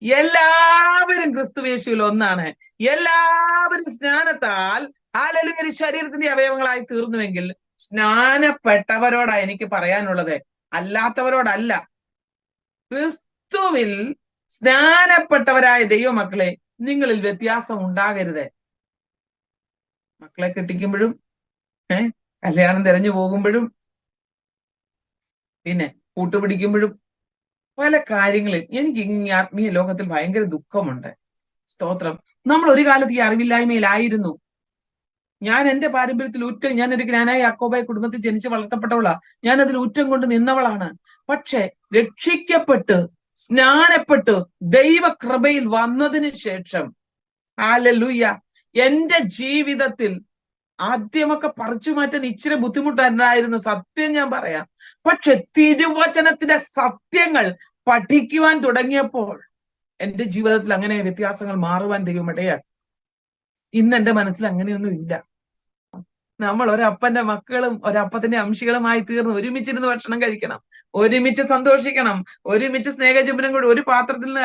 എല്ലാവരും ക്രിസ്തുവേശുവിൽ ഒന്നാണ്. എല്ലാവരും സ്നാനത്താൽ ഹല്ലേലൂയ ഒരു ശരീരത്തിന്റെ അവയവങ്ങളായി തീർന്നുവെങ്കിൽ സ്നാനപ്പെട്ടവരോടാ എനിക്ക് പറയാനുള്ളത്, അല്ലാത്തവരോടല്ല. ക്രിസ്തുവിൽ സ്നാനപ്പെട്ടവരായ ദൈവമക്കളെ, നിങ്ങളിൽ വ്യത്യാസം ഉണ്ടാകരുത്. മക്കളെ കെട്ടിക്കുമ്പോഴും കല്യാണം തിരഞ്ഞു പോകുമ്പോഴും പിന്നെ കൂട്ടുപിടിക്കുമ്പോഴും പല കാര്യങ്ങളിൽ എനിക്ക് ഈ ആത്മീയ ലോകത്തിൽ ഭയങ്കര ദുഃഖമുണ്ട്. സ്തോത്രം. നമ്മൾ ഒരു കാലത്ത് ഈ അറിവില്ലായ്മയിലായിരുന്നു. ഞാൻ എന്റെ പാരമ്പര്യത്തിൽ ഞാനൊരു ജ്ഞാനായ യാക്കോബായ കുടുംബത്തിൽ ജനിച്ച് വളർത്തപ്പെട്ടവളാ. ഞാൻ അതിൽ ഊറ്റം കൊണ്ട് നിന്നവളാണ്. പക്ഷെ രക്ഷിക്കപ്പെട്ട് സ്നാനപ്പെട്ട് ദൈവകൃപയിൽ വന്നതിന് ശേഷം ഹല്ലേലൂയ എന്റെ ജീവിതത്തിൽ ആദ്യമൊക്കെ പറിച്ചു മാറ്റാൻ ഇച്ചിരി ബുദ്ധിമുട്ടുണ്ടായിരുന്നു, സത്യം ഞാൻ പറയാം. പക്ഷെ തിരുവചനത്തിന്റെ സത്യങ്ങൾ പഠിക്കുവാൻ തുടങ്ങിയപ്പോൾ എന്റെ ജീവിതത്തിൽ അങ്ങനെ വ്യത്യാസങ്ങൾ മാറുവാൻ ദൈവമിടയാ. ഇന്ന് എന്റെ മനസ്സിൽ അങ്ങനെയൊന്നും ഇല്ല. നമ്മൾ ഒരപ്പന്റെ മക്കളും ഒരപ്പത്തിന്റെ അംശികളുമായി തീർന്ന് ഒരുമിച്ചിരുന്ന് ഭക്ഷണം കഴിക്കണം, ഒരുമിച്ച് സന്തോഷിക്കണം, ഒരുമിച്ച് സ്നേഹചുംബനം കൂടി ഒരു പാത്രത്തിൽ നിന്ന്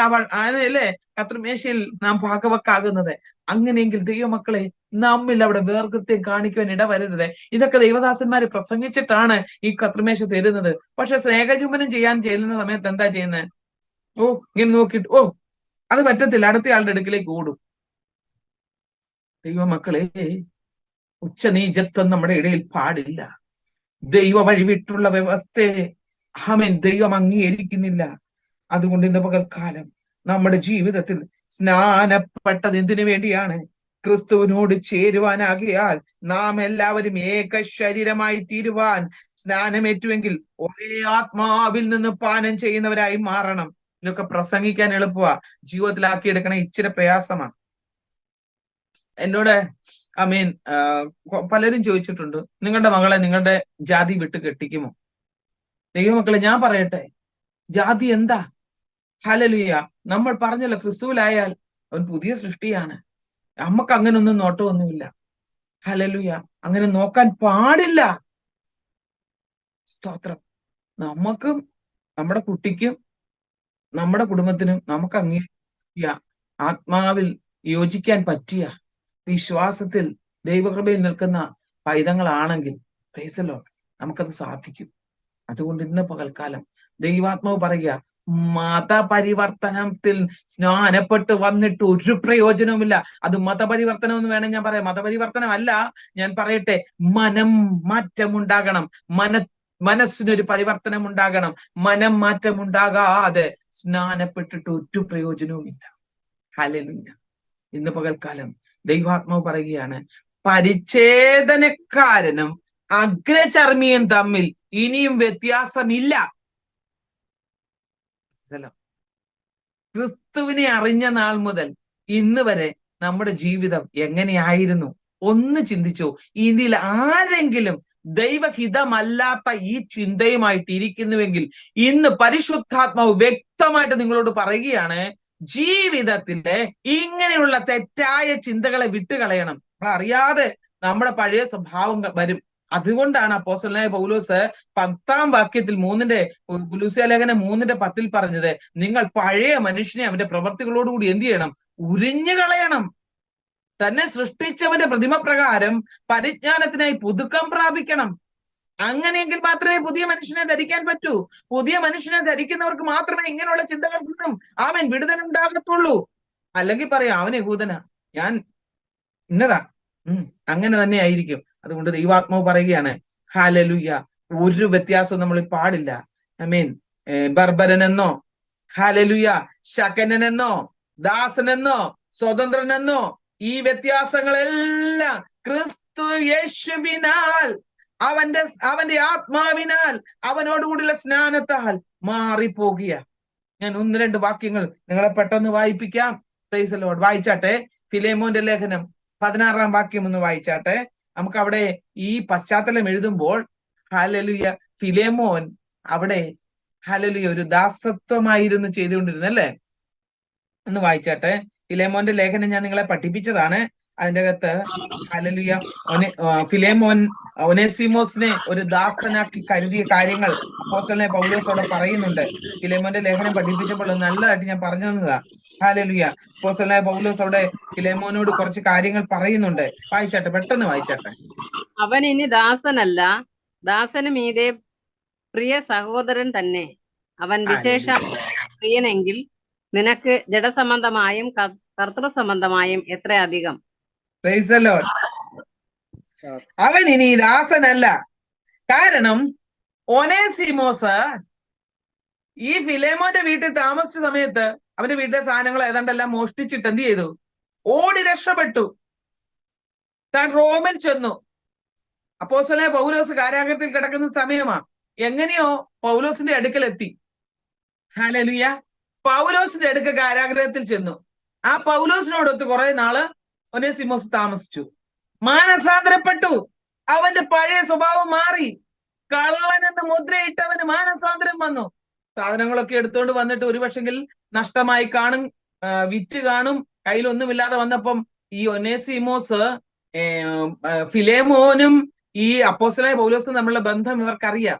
അല്ലേ കത്രിമേശയിൽ നാം പാകവക്കാകുന്നത്. അങ്ങനെയെങ്കിൽ ദൈവമക്കളെ, നമ്മിൽ അവിടെ വേർകൃത്യം കാണിക്കുവാൻ ഇടവരരുത്. ഇതൊക്കെ ദൈവദാസന്മാര് പ്രസംഗിച്ചിട്ടാണ് ഈ കത്രിമേശ തരുന്നത്. പക്ഷെ സ്നേഹചുംബനം ചെയ്യാൻ ചെല്ലുന്ന സമയത്ത് എന്താ ചെയ്യുന്നത്? ഇങ്ങനെ നോക്കിയിട്ട് അത് പറ്റത്തില്ല, അടുത്ത ആളുടെ അടുക്കിലേക്ക് ഓടും. ദൈവമക്കളെ, ഉച്ചനീചത്വം നമ്മുടെ ഇടയിൽ പാടില്ല. ദൈവ വഴിവിട്ടുള്ള വ്യവസ്ഥയെ ദൈവം അംഗീകരിക്കുന്നില്ല. അതുകൊണ്ട് ഇന്ന് പകൽക്കാലം നമ്മുടെ ജീവിതത്തിൽ സ്നാനപ്പെട്ടത് എന്തിനു വേണ്ടിയാണ്? ക്രിസ്തുവിനോട് ചേരുവാനാകിയാൽ നാം എല്ലാവരും ഏക ശരീരമായി തീരുവാൻ സ്നാനമേറ്റുവെങ്കിൽ ഒരേ ആത്മാവിൽ നിന്ന് പാനം ചെയ്യുന്നവരായി മാറണം. ഇതൊക്കെ പ്രസംഗിക്കാൻ എളുപ്പമാ, ജീവിതത്തിലാക്കിയെടുക്കണ ഇച്ചിരി പ്രയാസമാണ്. എന്നോട് പലരും ചോദിച്ചിട്ടുണ്ട്, നിങ്ങളുടെ മകളെ നിങ്ങളുടെ ജാതി വിട്ട് കെട്ടിക്കുമോ? ദൈവമക്കളെ, ഞാൻ പറയട്ടെ, ജാതി എന്താ? ഹല്ലേലൂയ. നമ്മൾ പറഞ്ഞല്ലോ, ക്രിസ്തുവിലായാൽ അവൻ പുതിയ സൃഷ്ടിയാണ്. നമുക്ക് അങ്ങനൊന്നും നോട്ടമൊന്നുമില്ല. ഹല്ലേലൂയ. അങ്ങനെ നോക്കാൻ പാടില്ല. സ്തോത്രം. നമുക്കും നമ്മുടെ കുട്ടിക്കും നമ്മുടെ കുടുംബത്തിനും നമുക്ക് ആത്മാവിൽ യോജിക്കാൻ പറ്റിയ വിശ്വാസത്തിൽ ദൈവകൃപയിൽ നിൽക്കുന്ന പൈതങ്ങളാണെങ്കിൽ പ്രൈസ് ദി ലോർഡ്, നമുക്കത് സാധിക്കും. അതുകൊണ്ട് ഇന്ന് പകൽക്കാലം ദൈവാത്മാവ് പറയുക, മതപരിവർത്തനത്തിൽ സ്നാനപ്പെട്ട് വന്നിട്ട് ഒരു പ്രയോജനവുമില്ല. അത് മതപരിവർത്തനം എന്ന് വേണം ഞാൻ പറയാം, മതപരിവർത്തനമല്ല. ഞാൻ പറയട്ടെ, മനം മാറ്റമുണ്ടാകണം. മനസ്സിനൊരു പരിവർത്തനം ഉണ്ടാകണം. മനം മാറ്റം ഉണ്ടാകാതെ സ്നാനപ്പെട്ടിട്ട് ഒരു പ്രയോജനവുമില്ല. ഹല്ലേലൂയ. ഇന്ന് പകൽക്കാലം ദൈവാത്മാവ് പറയുകയാണ്, പരിച്ഛേദനക്കാരനും അഗ്രചർമ്മിയും തമ്മിൽ ഇനിയും വ്യത്യാസമില്ല. ക്രിസ്തുവിനെ അറിഞ്ഞ നാൾ മുതൽ ഇന്ന് വരെ നമ്മുടെ ജീവിതം എങ്ങനെയായിരുന്നു? ഒന്ന് ചിന്തിച്ചോ. ഇതിൽ ആരെങ്കിലും ദൈവഹിതമല്ലാത്ത ഈ ചിന്തയുമായിട്ട് ഇരിക്കുന്നുവെങ്കിൽ ഇന്ന് പരിശുദ്ധാത്മാവ് വ്യക്തമായിട്ട് നിങ്ങളോട് പറയുകയാണ്, ജീവിതത്തിന്റെ ഇങ്ങനെയുള്ള തെറ്റായ ചിന്തകളെ വിട്ടുകളയണം. നമ്മൾ അറിയാതെ നമ്മുടെ പഴയ സ്വഭാവം വരും. അതുകൊണ്ടാണ് അപ്പോസ്തലനായ പൗലോസ് 10-ാം വാക്യത്തിൽ കൊലോസ്യ ലേഖനം 3:10 പറഞ്ഞത്, നിങ്ങൾ പഴയ മനുഷ്യനെ അവന്റെ പ്രവർത്തികളോടുകൂടി എന്ത് ചെയ്യണം? ഉരിഞ്ഞു കളയണം. തന്നെ സൃഷ്ടിച്ചവന്റെ പ്രതിമ പ്രകാരം പരിജ്ഞാനത്തിനായി പുതുക്കം പ്രാപിക്കണം. അങ്ങനെയെങ്കിൽ മാത്രമേ പുതിയ മനുഷ്യനെ ധരിക്കാൻ പറ്റൂ. പുതിയ മനുഷ്യനെ ധരിക്കുന്നവർക്ക് മാത്രമേ ഇങ്ങനെയുള്ള ചിന്തകൾ കിട്ടും. അവൻ വിടുതലുണ്ടാകത്തുള്ളൂ. അല്ലെങ്കിൽ പറയാം, അവൻ യഹൂദനാ, ഞാൻ ഇന്നതാ. അങ്ങനെ തന്നെ ആയിരിക്കും. അതുകൊണ്ട് ദൈവാത്മാവ് പറയുകയാണ്, ഹല്ലേലൂയ, ഒരു വ്യത്യാസവും നമ്മൾ പാടില്ല. ബർബരനെന്നോ, ഹല്ലേലൂയ, ശകനനെന്നോ, ദാസനെന്നോ, സ്വതന്ത്രനെന്നോ, ഈ വ്യത്യാസങ്ങളെല്ലാം ക്രിസ്തു യേശുവിനാൽ അവന്റെ ആത്മാവിനാൽ അവനോടുകൂടിയുള്ള സ്നാനത്താൽ മാറിപ്പോകുക. ഞാൻ 1-2 വാക്യങ്ങൾ നിങ്ങളെ പെട്ടെന്ന് വായിപ്പിക്കാം. Praise the lord. വായിച്ചാട്ടെ. ഫിലേമോന്റെ ലേഖനം 16-ാം വാക്യം ഒന്ന് വായിച്ചാട്ടെ. നമുക്ക് അവിടെ ഈ പശ്ചാത്തലം എഴുതുമ്പോൾ ഹല്ലേലൂയ, ഫിലേമോൻ അവിടെ ഹല്ലേലൂയ ഒരു ദാസത്വമായിരുന്നു ചെയ്തുകൊണ്ടിരുന്നല്ലേ. ഒന്ന് വായിച്ചാട്ടെ. ഫിലേമോന്റെ ലേഖനം ഞാൻ നിങ്ങളെ പഠിപ്പിച്ചതാണ്. അതിന്റെ അകത്ത് ഹല്ലേലൂയ ഫിലേമോൻ ഒനേസിമോസിനെ ഒരു ദാസനാക്കി കരുതിയ കാര്യങ്ങൾ അപ്പോസ്തലനായ പൗലോസ് അവിടെ പറയുന്നുണ്ട്. ഫിലേമോന്റെ ലേഖനം പഠിപ്പിച്ചപ്പോൾ നല്ലതായിട്ട് ഞാൻ പറഞ്ഞു തന്നതാ. ഹല്ലേലൂയ. അപ്പോസ്തലനായ പൗലോസ് അവിടെ ഫിലേമോനോട് കുറച്ച് കാര്യങ്ങൾ പറയുന്നുണ്ട്. വായിച്ചാട്ടെ, പെട്ടെന്ന് വായിച്ചാട്ടെ. അവൻ ഇനി ദാസനല്ല, ദാസന് മീതെ പ്രിയ സഹോദരൻ തന്നെ. അവൻ വിശേഷ പ്രിയനെങ്കിൽ നിനക്ക് ജഡസംബന്ധമായും കർത്തൃസംബന്ധമായും എത്ര അധികം. Price the Lord. അവൻ ഇനി ദാസനല്ല. കാരണം ഒനേസിമോസ് ഈ ഫിലേമോന്റെ വീട്ടിൽ താമസിച്ച സമയത്ത് അവന്റെ വീട്ടിലെ സാധനങ്ങൾ ഏതാണ്ടെല്ലാം മോഷ്ടിച്ചിട്ട് എന്ത് ചെയ്തു? ഓടി രക്ഷപ്പെട്ടു. താൻ റോമിൽ ചെന്നു. അപ്പോസ്തലനായ പൗലോസ് കാരാഗ്രഹത്തിൽ കിടക്കുന്ന സമയമാ. എങ്ങനെയോ പൗലോസിന്റെ അടുക്കലെത്തി. ഹല്ലേലൂയ. പൗലോസിന്റെ അടുക്ക കാരാഗ്രഹത്തിൽ ചെന്നു. ആ പൗലോസിനോടൊത്ത് കുറെ നാള് ഒനേസിമോസ് താമസിച്ചു. മാനസാന്തരപ്പെട്ടു. അവന്റെ പഴയ സ്വഭാവം മാറി. കള്ളനെന്ന് മുദ്രയിട്ടവന് മാനസാന്തരം വന്നു. സാധനങ്ങളൊക്കെ എടുത്തുകൊണ്ട് വന്നിട്ട് ഒരു പക്ഷെങ്കിൽ നഷ്ടമായി കാണും, വിറ്റ് കാണും, കയ്യിലൊന്നുമില്ലാതെ വന്നപ്പം ഈ ഒനേസിമോസ് ഫിലേമോനും ഈ അപ്പോസ്തലനായ പൗലോസും തമ്മിലുള്ള ബന്ധം ഇവർക്കറിയാം.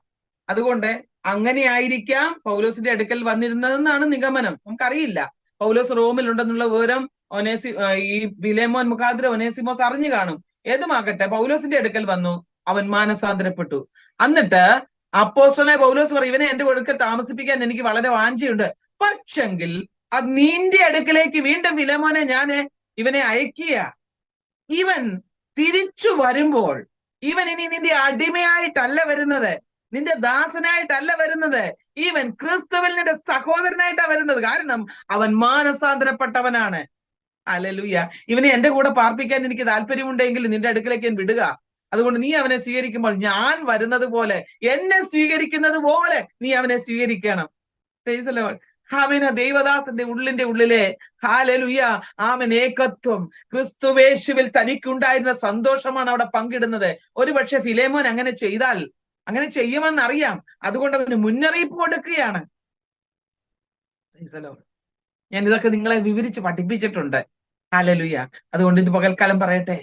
അതുകൊണ്ട് അങ്ങനെ ആയിരിക്കാം പൗലോസിന്റെ അടുക്കൽ വന്നിരുന്നതെന്നാണ് നിഗമനം. നമുക്കറിയില്ല. പൗലോസ് റോമിലുണ്ടെന്നുള്ള വിവരം ഈ ഫിലേമോൻ മുഖാന്തരം ഒനേസിമോസ് അറിഞ്ഞു കാണും. ഏതുമാകട്ടെ, പൗലോസിന്റെ അടുക്കൽ വന്നു. അവൻ മാനസാന്തരപ്പെട്ടു. എന്നിട്ട് അപ്പോസ്തലനായ പൗലോസ് പറയും, ഇവനെ എന്റെ അടുക്കൽ താമസിപ്പിക്കാൻ എനിക്ക് വളരെ വാഞ്ചയുണ്ട്. പക്ഷെങ്കിൽ അത് നിന്റെ അടുക്കലേക്ക് വീണ്ടും ഫിലേമോനെ ഞാൻ ഇവനെ അയക്കുക. ഇവൻ തിരിച്ചു വരുമ്പോൾ ഇവൻ ഇനി നിന്റെ അടിമയായിട്ടല്ല വരുന്നത്, നിന്റെ ദാസനായിട്ടല്ല വരുന്നത്. ഇവൻ ക്രിസ്തുവിൽ നിന്റെ സഹോദരനായിട്ടാ വരുന്നത്. കാരണം അവൻ മാനസാന്തരപ്പെട്ടവനാണ്. ഹല്ലേലൂയ. ഇവനെ എന്റെ കൂടെ പാർപ്പിക്കാൻ എനിക്ക് താല്പര്യമുണ്ടെങ്കിൽ നിന്റെ അടുക്കലേക്ക് ഞാൻ വിടുക. അതുകൊണ്ട് നീ അവനെ സ്വീകരിക്കുമ്പോൾ ഞാൻ വരുന്നത് പോലെ, എന്നെ സ്വീകരിക്കുന്നത് പോലെ നീ അവനെ സ്വീകരിക്കണം. Price the Lord. അവന് ദൈവദാസന്റെ ഉള്ളിലെ ഹല്ലേലൂയ ആമേൻ ഏകത്വം, ക്രിസ്തുവേശുവിൽ തനിക്കുണ്ടായിരുന്ന സന്തോഷമാണ് അവിടെ പങ്കിടുന്നത്. ഒരുപക്ഷെ ഫിലേമോൻ അങ്ങനെ ചെയ്താൽ അങ്ങനെ ചെയ്യുമെന്നറിയാം. അതുകൊണ്ട് അവന് മുന്നറിയിപ്പ് കൊടുക്കുകയാണ്. ഞാൻ ഇതൊക്കെ നിങ്ങളെ വിവരിച്ച് പഠിപ്പിച്ചിട്ടുണ്ട്. ഹല്ലേലൂയ. അതുകൊണ്ട് ഇത് പകൽക്കാലം പറയട്ടെ.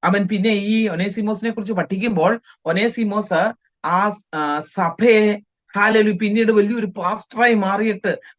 അവൻ പിന്നെ ഈ ഒനേസിമോസിനെ കുറിച്ച് പഠിക്കുമ്പോൾ ഒനേസിമോസ് ആ സഭയെ ഹല്ലേലൂയ പിന്നീട് വലിയൊരു പാസ്റ്ററായി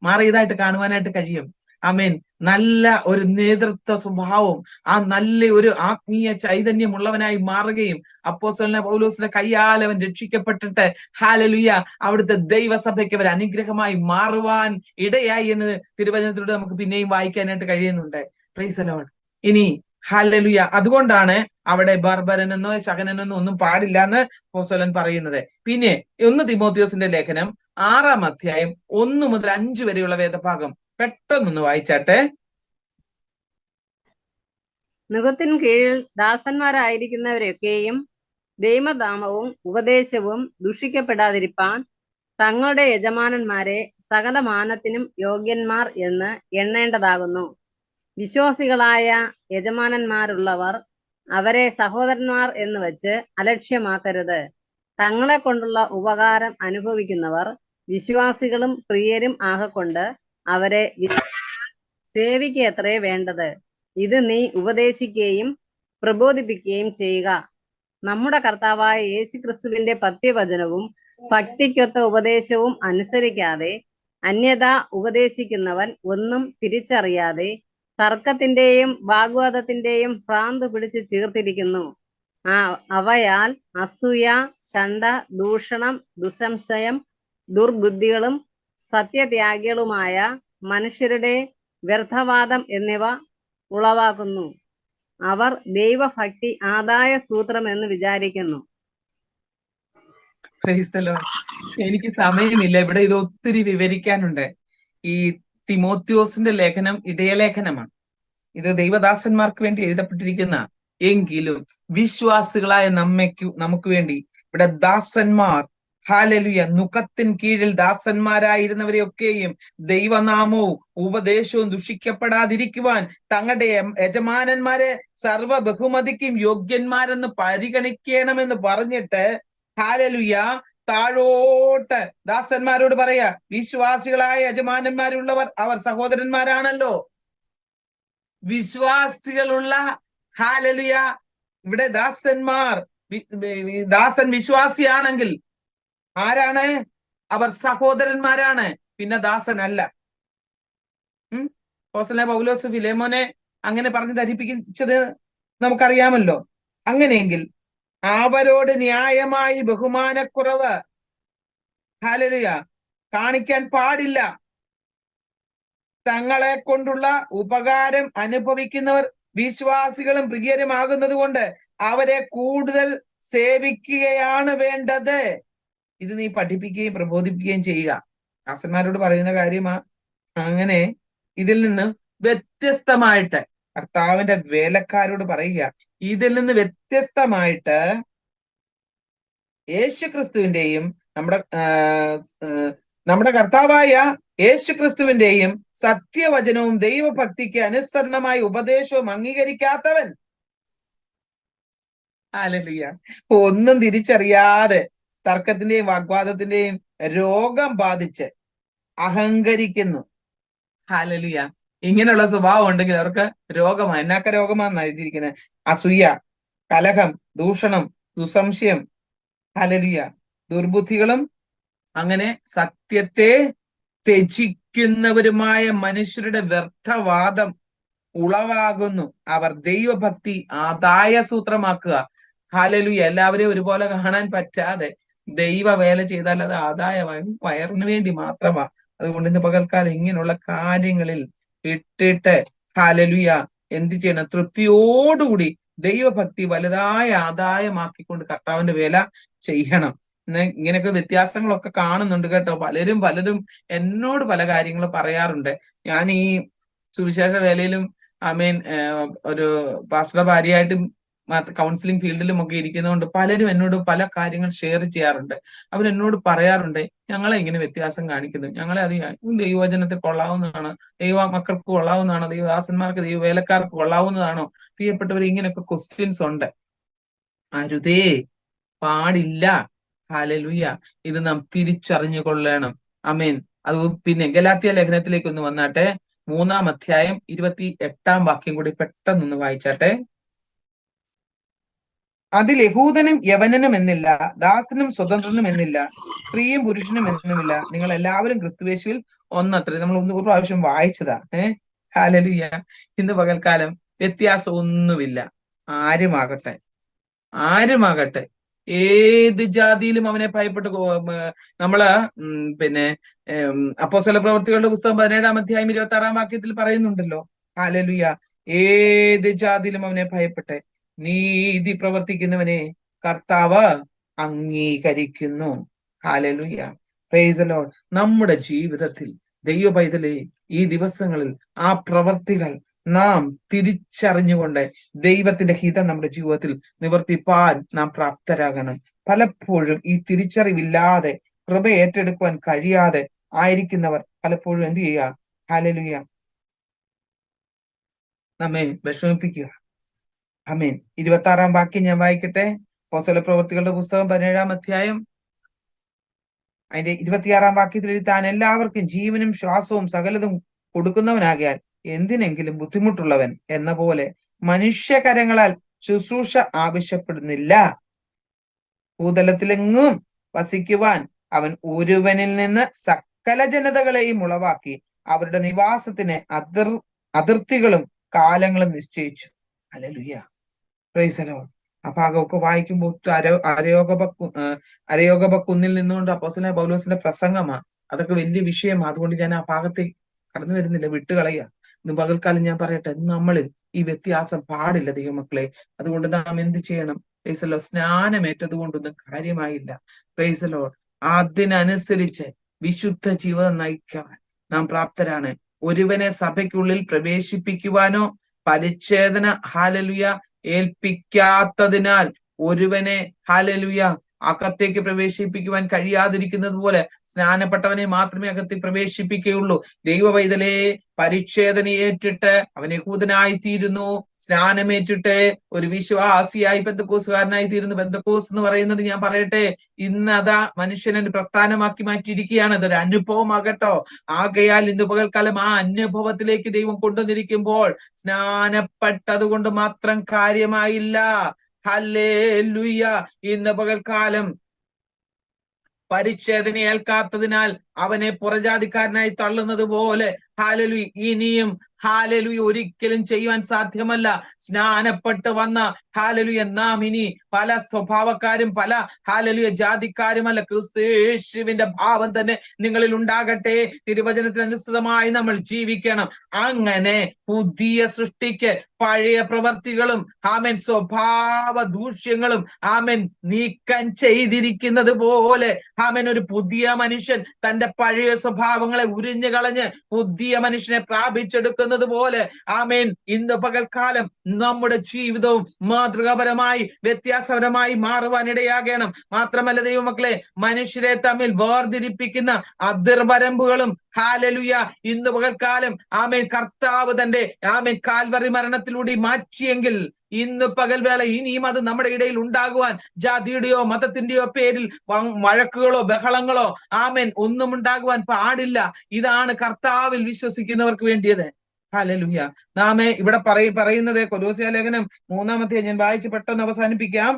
മാറിയതായിട്ട് കാണുവാനായിട്ട് കഴിയും. ആമേൻ. നല്ല ഒരു നേതൃത്വ സ്വഭാവം, ആ നല്ല ഒരു ആത്മീയ ചൈതന്യമുള്ളവനായി മാറുകയും അപ്പോസ്തലനായ പൗലോസിന്റെ കയ്യാൽ അവൻ രക്ഷിക്കപ്പെട്ടിട്ട് ഹല്ലേലൂയ അവിടുത്തെ ദൈവസഭയ്ക്ക് അവർ അനുഗ്രഹമായി മാറുവാൻ ഇടയായി എന്ന് തിരുവചനത്തിലൂടെ നമുക്ക് പിന്നെയും വായിക്കാനായിട്ട് കഴിയുന്നുണ്ട്. Price the Lord. ഇനി ഹല്ലേലൂയ. അതുകൊണ്ടാണ് അവിടെ ബർബരനെന്നോ ശകനെന്നോ ഒന്നും പാടില്ല എന്ന് അപ്പോസ്തലൻ പറയുന്നത്. പിന്നെ 1 തിമോത്തിയോസിന്റെ ലേഖനം 6-ാം അധ്യായം 1 മുതൽ 5 വരെയുള്ള വേദഭാഗം പെട്ടെന്നൊന്ന് വായിച്ചാട്ടെ. നുകത്തിൻ കീഴിൽ ദാസന്മാരായിരിക്കുന്നവരൊക്കെയും ദൈവനാമവും ഉപദേശവും ദുഷിക്കപ്പെടാതിരിപ്പാൻ തങ്ങളുടെ യജമാനന്മാരെ സകല മാനത്തിനും യോഗ്യന്മാർ എന്ന് എണ്ണേണ്ടതാകുന്നു. വിശ്വാസികളായ യജമാനന്മാരുള്ളവർ അവരെ സഹോദരന്മാർ എന്ന് വെച്ച് അലക്ഷ്യമാക്കരുത്. തങ്ങളെ കൊണ്ടുള്ള ഉപകാരം അനുഭവിക്കുന്നവർ വിശ്വാസികളും പ്രിയരും ആകൊണ്ട് അവരെ സേവിക്കത്രേ വേണ്ടത്. ഇത് നീ ഉപദേശിക്കുകയും പ്രബോധിപ്പിക്കുകയും ചെയ്യുക. നമ്മുടെ കർത്താവായ യേശുക്രിസ്തുവിന്റെ പത്യവചനവും ഭക്തിക്കൊത്ത ഉപദേശവും അനുസരിക്കാതെ അന്യഥ ഉപദേശിക്കുന്നവൻ ഒന്നും തിരിച്ചറിയാതെ തർക്കത്തിന്റെയും വാഗ്വാദത്തിന്റെയും ഭ്രാന്ത് പിടിച്ച് ചീർത്തിരിക്കുന്നു. അവയാൽ അസൂയ, ശണ്ഠ, ദൂഷണം, ദുസംശയം, ദുർബുദ്ധികളും സത്യത്യാഗികളുമായ മനുഷ്യരുടെ വ്യർത്ഥവാദം എന്നിവ ഉളവാക്കുന്നു. അവർ ദൈവഭക്തി ആദായ സൂത്രം എന്ന് വിചാരിക്കുന്നു. എനിക്ക് സമയമില്ല, ഇവിടെ ഇത് ഒത്തിരി വിവരിക്കാനുണ്ട്. ഈ തിമോത്തിയോസിന്റെ ലേഖനം ഇടയലേഖനമാണ്. ഇത് ദൈവദാസന്മാർക്ക് വേണ്ടി എഴുതപ്പെട്ടിരിക്കുന്ന, എങ്കിലും വിശ്വാസികളായ നമുക്ക് വേണ്ടി ഇവിടെ ദാസന്മാർ ഹല്ലേലൂയ നുകത്തിൻ കീഴിൽ ദാസന്മാരായിരുന്നവരെയൊക്കെയും ദൈവനാമവും ഉപദേശവും ദുഷിക്കപ്പെടാതിരിക്കുവാൻ തങ്ങളുടെ യജമാനന്മാരെ സർവ ബഹുമതിക്കും യോഗ്യന്മാരെന്ന് പരിഗണിക്കണമെന്ന് പറഞ്ഞിട്ട് ഹല്ലേലൂയ താഴോട്ട് ദാസന്മാരോട് പറയാ, വിശ്വാസികളായ യജമാനന്മാരുള്ളവർ അവർ സഹോദരന്മാരാണല്ലോ. വിശ്വാസികളുള്ള ഹല്ലേലൂയ. ഇവിടെ ദാസന്മാർ, ദാസൻ വിശ്വാസിയാണെങ്കിൽ ആരാണ്? അവർ സഹോദരന്മാരാണ്, പിന്നെ ദാസനല്ല. അപ്പോസ്തലനായ പൗലോസ് ഫിലേമോനെ അങ്ങനെ പറഞ്ഞ് ധരിപ്പിച്ചത് നമുക്കറിയാമല്ലോ. അങ്ങനെയെങ്കിൽ അവരോട് ന്യായമായി ബഹുമാനക്കുറവ് ഹല്ലേലൂയ കാണിക്കാൻ പാടില്ല. തങ്ങളെ കൊണ്ടുള്ള ഉപകാരം അനുഭവിക്കുന്നവർ വിശ്വാസികളും പ്രിയരുമാകുന്നത് കൊണ്ട് അവരെ കൂടുതൽ സേവിക്കുകയാണ് വേണ്ടത്. ഇത് നീ പഠിപ്പിക്കുകയും പ്രബോധിപ്പിക്കുകയും ചെയ്യുക. ദാസന്മാരോട് പറയുന്ന കാര്യമാ. അങ്ങനെ ഇതിൽ നിന്ന് വ്യത്യസ്തമായിട്ട് കർത്താവിന്റെ വേലക്കാരോട് പറയുക, ഇതിൽ നിന്ന് വ്യത്യസ്തമായിട്ട് യേശുക്രിസ്തുവിന്റെയും നമ്മുടെ കർത്താവായ യേശുക്രിസ്തുവിന്റെയും സത്യവചനവും ദൈവഭക്തിക്ക് അനുസരണമായ ഉപദേശവും അംഗീകരിക്കാത്തവൻ ഹല്ലേലൂയ ഒന്നും തിരിച്ചറിയാതെ തർക്കത്തിന്റെയും വാഗ്വാദത്തിന്റെയും രോഗം ബാധിച്ച് അഹങ്കരിക്കുന്നു. ഹല്ലേലൂയ. ഇങ്ങനെയുള്ള സ്വഭാവം ഉണ്ടെങ്കിൽ അവർക്ക് രോഗമാണ്. എന്നാക്ക രോഗമാണെന്ന് എഴുതിയിരിക്കുന്നത്? അസൂയ, കലഹം, ദൂഷണം, ദുസംശയം, ഹല്ലേലൂയ, ദുർബുദ്ധികളും അങ്ങനെ സത്യത്തെ ത്യജിക്കുന്നവരുമായ മനുഷ്യരുടെ വ്യർത്ഥവാദം ഉളവാകുന്നു. അവർ ദൈവഭക്തി ആദായ സൂത്രമാക്കുക. ഹല്ലേലൂയ. എല്ലാവരെയും ഒരുപോലെ കാണാൻ പറ്റാതെ ദൈവ വേല ചെയ്താൽ അത് ആദായമായി വയറിന് വേണ്ടി മാത്രമാ. അതുകൊണ്ട് ഇന്ന് പകൽക്കാലം ഇങ്ങനെയുള്ള കാര്യങ്ങളിൽ ഇട്ടിട്ട് ഹല്ലേലൂയ എന്ത് ചെയ്യണം? തൃപ്തിയോടുകൂടി ദൈവഭക്തി വലുതായ ആദായമാക്കിക്കൊണ്ട് കർത്താവിന്റെ വേല ചെയ്യണം. ഇങ്ങനെയൊക്കെ വ്യത്യാസങ്ങളൊക്കെ കാണുന്നുണ്ട് കേട്ടോ. പലരും എന്നോട് പല കാര്യങ്ങൾ പറയാറുണ്ട്. ഞാൻ ഈ സുവിശേഷ വേലയിലും ഒരു പാസ്റ്ററുടെ ഭാര്യയായിട്ടും കൗൺസിലിംഗ് ഫീൽഡിലും ഒക്കെ ഇരിക്കുന്നതുകൊണ്ട് പലരും എന്നോട് പല കാര്യങ്ങൾ ഷെയർ ചെയ്യാറുണ്ട്. അവരെന്നോട് പറയാറുണ്ട്, ഞങ്ങളെ ഇങ്ങനെ വ്യത്യാസം കാണിക്കുന്നു, ഞങ്ങളെ അത് ദൈവവചനത്തിൽ കൊള്ളാവുന്നതാണ്, ദൈവ മക്കൾക്ക് കൊള്ളാവുന്നതാണോ, ദൈവദാസന്മാർക്ക് ദൈവവേലക്കാർക്ക് കൊള്ളാവുന്നതാണോ? പ്രിയപ്പെട്ടവർ, ഇങ്ങനെയൊക്കെ ക്വസ്റ്റ്യൻസ് ഉണ്ട്. അരുതേ, പാടില്ല. ഹല്ലേലൂയ. ഇത് നാം തിരിച്ചറിഞ്ഞു കൊള്ളണം. ആമേൻ. അത് പിന്നെ ഗലാത്യ ലേഖനത്തിലേക്ക് ഒന്ന് വന്നാട്ടെ. 3-ാം അധ്യായം 28-ാം വാക്യം കൂടി പെട്ടെന്നൊന്ന് വായിച്ചാട്ടെ. അതിൽ യഹൂദനും യവനനും എന്നില്ല, ദാസനും സ്വതന്ത്രനും എന്നില്ല, സ്ത്രീയും പുരുഷനും എന്നുമില്ല, നിങ്ങൾ എല്ലാവരും ക്രിസ്തുയേശുവിൽ ഒന്നത്രേ. നമ്മൾ ഒരു പ്രാവശ്യം വായിച്ചതാ. ഹല്ലേലൂയ. ഇന്ന് പകൽക്കാലം വ്യത്യാസം ഒന്നുമില്ല. ആരുമാകട്ടെ ഏത് ജാതിയിലും അവനെ ഭയപ്പെട്ട് നമ്മള് പിന്നെ അപ്പോസ്തല പ്രവൃത്തികളുടെ പുസ്തകം 17-ാം അധ്യായം 26-ാം വാക്യത്തിൽ പറയുന്നുണ്ടല്ലോ. ഹല്ലേലൂയ. ഏത് ജാതിയിലും അവനെ ഭയപ്പെട്ട് നീതി പ്രവർത്തിക്കുന്നവനെ കർത്താവ് അംഗീകരിക്കുന്നു. ഹല്ലേലൂയ. Price the Lord. നമ്മുടെ ജീവിതത്തിൽ ദൈവ പൈതലേ, ഈ ദിവസങ്ങളിൽ ആ പ്രവർത്തികൾ നാം തിരിച്ചറിഞ്ഞുകൊണ്ട് ദൈവത്തിന്റെ ഹിതം നമ്മുടെ ജീവിതത്തിൽ നിവർത്തിപ്പാൻ നാം പ്രാപ്തരാകണം. പലപ്പോഴും ഈ തിരിച്ചറിവില്ലാതെ കൃപ ഏറ്റെടുക്കുവാൻ കഴിയാതെ ആയിരിക്കുന്നവർ പലപ്പോഴും എന്ത് ചെയ്യുക? ഹല്ലേലൂയ, നമ്മെ വിഷമിപ്പിക്കുക. ആമേൻ. 26-ാം വാക്യം ഞാൻ വായിക്കട്ടെ. അപ്പോസ്തല പ്രവൃത്തികളുടെ പുസ്തകം 17-ാം അധ്യായം അതിന്റെ 26-ാം വാക്യത്തിൽ താൻ എല്ലാവർക്കും ജീവനും ശ്വാസവും സകലതും കൊടുക്കുന്നവനാകിയാൽ എന്തിനെങ്കിലും ബുദ്ധിമുട്ടുള്ളവൻ എന്ന പോലെ മനുഷ്യകരങ്ങളാൽ ശുശ്രൂഷ ആവശ്യപ്പെടുന്നില്ല. ഭൂതലത്തിലെങ്ങും വസിക്കുവാൻ അവൻ ഒരുവനിൽ നിന്ന് സകല ജനതകളെയും ഉളവാക്കി അവരുടെ നിവാസത്തിന് അതിർത്തികളും കാലങ്ങളും നിശ്ചയിച്ചു. ഹല്ലേലൂയ. Price the Lord. ആ ഭാഗമൊക്കെ വായിക്കുമ്പോൾ അരയോഗബക്കുന്നിൽ നിന്നുകൊണ്ട് അപ്പോസ്തലനായ പൗലോസിന്റെ പ്രസംഗമാ. അതൊക്കെ വലിയ വിഷയമാ. അതുകൊണ്ട് ഞാൻ ആ ഭാഗത്തേക്ക് കടന്നു വരുന്നില്ല, വിട്ടുകളയുക. ഇന്ന് പകൽക്കാലം ഞാൻ പറയട്ടെ, നമ്മളിൽ ഈ വ്യത്യാസം പാടില്ല ദൈവമക്കളെ. അതുകൊണ്ട് നാം എന്ത് ചെയ്യണം? Price the Lord. സ്നാനമേറ്റത് കൊണ്ടൊന്നും കാര്യമായില്ല. Price the Lord. അതിനനുസരിച്ച് വിശുദ്ധ ജീവിതം നയിക്കാൻ നാം പ്രാപ്തരാണ്. ഒരുവനെ സഭയ്ക്കുള്ളിൽ പ്രവേശിപ്പിക്കുവാനോ പരിച്ഛേദന ഹല്ലേലൂയ ഏൽപ്പിക്കാത്തതിനാൽ ഒരുവനെ ഹല്ലേലൂയ അകത്തേക്ക് പ്രവേശിപ്പിക്കുവാൻ കഴിയാതിരിക്കുന്നത് പോലെ സ്നാനപ്പെട്ടവനെ മാത്രമേ അകത്തേക്ക് പ്രവേശിപ്പിക്കുകയുള്ളൂ. ദൈവ പൈതലേ, പരിച്ഛേദന ഏറ്റിട്ട് അവൻ യഹൂദനായി തീരുന്നു, സ്നാനമേറ്റിട്ട് ഒരു വിശ്വാസിയായി പെന്തക്കോസുകാരനായി തീരുന്നു. പെന്തക്കോസ് എന്ന് പറയുന്നത് ഞാൻ പറയട്ടെ, ഇന്ന് അതാ മനുഷ്യനെ പ്രസ്ഥാനമാക്കി മാറ്റിയിരിക്കുകയാണ്. അതൊരു അനുഭവമാകട്ടോ. ആകയാൽ ഇന്ന് പകൽക്കാലം ആ അനുഭവത്തിലേക്ക് ദൈവം കൊണ്ടുവന്നിരിക്കുമ്പോൾ സ്നാനപ്പെട്ടത് കൊണ്ട് മാത്രം കാര്യമായില്ല. ഹല്ലേലൂയ. ഇന്ന് പകൽക്കാലം പരിച്ഛേദന ഏൽക്കാത്തതിനാൽ അവനെ പുറജാതിക്കാരനായി തള്ളുന്നത് പോലെ ഹാലലൂയ ഇനിയും ഹാലലൂയ ഒരിക്കലും ചെയ്യുവാൻ സാധ്യമല്ല. സ്നാനപ്പെട്ട് വന്ന ഹാലലൂയ നാം ഇനി പല സ്വഭാവക്കാരും പല ഹാലലൂയ ജാതിക്കാരുമല്ല, ക്രിസ്തുയേശുവിന്റെ ഭാവം തന്നെ നിങ്ങളിൽ ഉണ്ടാകട്ടെ. തിരുവചനത്തിന് അനുസൃതമായി നമ്മൾ ജീവിക്കണം. അങ്ങനെ പുതിയ സൃഷ്ടിക്ക് പഴയ പ്രവർത്തികളും ആമേൻ സ്വഭാവ ദൂഷ്യങ്ങളും ആമേൻ നീക്കം ചെയ്തിരിക്കുന്നത് പോലെ ആമേൻ ഒരു പുതിയ മനുഷ്യൻ തന്റെ പഴയ സ്വഭാവങ്ങളെ ഉരിഞ്ഞു കളഞ്ഞ് പുതിയ മനുഷ്യനെ പ്രാപിച്ചെടുക്കുന്നത് പോലെ ആമേൻ ഇന്ന് പകൽക്കാലം നമ്മുടെ ജീവിതവും മാതൃകാപരമായി വ്യത്യാസപരമായി മാറുവാൻ ഇടയാകണം. മാത്രമല്ല ദൈവമക്കളെ, മനുഷ്യരെ തമ്മിൽ വേർതിരിപ്പിക്കുന്ന അതിർവരമ്പുകളും ഹാലലുയ ഇന്ന് പകൽക്കാലം ആമേൻ കർത്താവ് തന്റെ ആമേൻ കാൽവറി മരണത്തിലൂടെ മാറ്റിയെങ്കിൽ ഇന്ന് പകൽവേള ഇനിയും അത് നമ്മുടെ ഇടയിൽ ഉണ്ടാകുവാൻ ജാതിയുടെയോ മതത്തിന്റെയോ പേരിൽ വഴക്കുകളോ ബഹളങ്ങളോ ആമേൻ ഒന്നും ഉണ്ടാകുവാൻ പാടില്ല. ഇതാണ് കർത്താവിൽ വിശ്വസിക്കുന്നവർക്ക് വേണ്ടിയത്. ഹല്ലേലൂയ. നാമേ ഇവിടെ പറയുന്നത് കൊലോസ്യ ലേഖനം 3-ാമത്തെ ഞാൻ വായിച്ച് പെട്ടെന്ന് അവസാനിപ്പിക്കാം.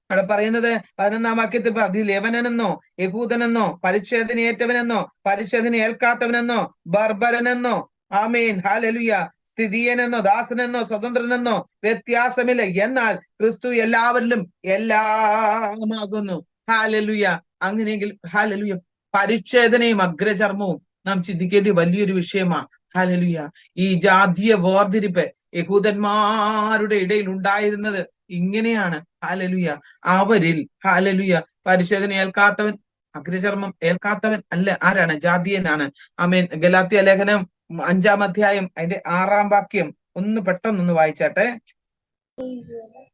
അവിടെ പറയുന്നത് 11-ാം വാക്യത്തിൽ അതിൽ യവനനെന്നോ യഹൂദനെന്നോ പരിച്ഛേദനയേറ്റവനെന്നോ പരിച്ഛേദന ഏൽക്കാത്തവനെന്നോ ബർബരനെന്നോ ആമേൻ ഹല്ലേലൂയ സ്ഥിതിയനെന്നോ ദാസനെന്നോ സ്വതന്ത്രനെന്നോ വ്യത്യാസമില്ല, എന്നാൽ ക്രിസ്തു എല്ലാവരിലും എല്ലാമാകുന്നു. ഹല്ലേലൂയ. അങ്ങനെയെങ്കിൽ ഹല്ലേലൂയ പരിച്ഛേദനയും അഗ്രചർമ്മവും നാം ചിന്തിക്കേണ്ട വലിയൊരു വിഷയമാണ്. ഹല്ലേലൂയ. ഈ ജാതീയ വേർതിരിപ്പ് യഹൂദന്മാരുടെ ഇടയിൽ ഉണ്ടായിരുന്നത് ഇങ്ങനെയാണ്. ഹല്ലേലൂയ. അവരിൽ ഹല്ലേലൂയ പരിച്ഛേദന ഏൽക്കാത്തവൻ അഗ്രചർമ്മം ഏൽക്കാത്തവൻ അല്ല ആരാണ്? ജാതീയനാണ്. ആമേൻ. ഗലാത്യ ലേഖനം 5-ാം അധ്യായം അതിന്റെ 6-ാം വാക്യം ഒന്ന് പെട്ടെന്നൊന്ന് വായിച്ചാട്ടെ.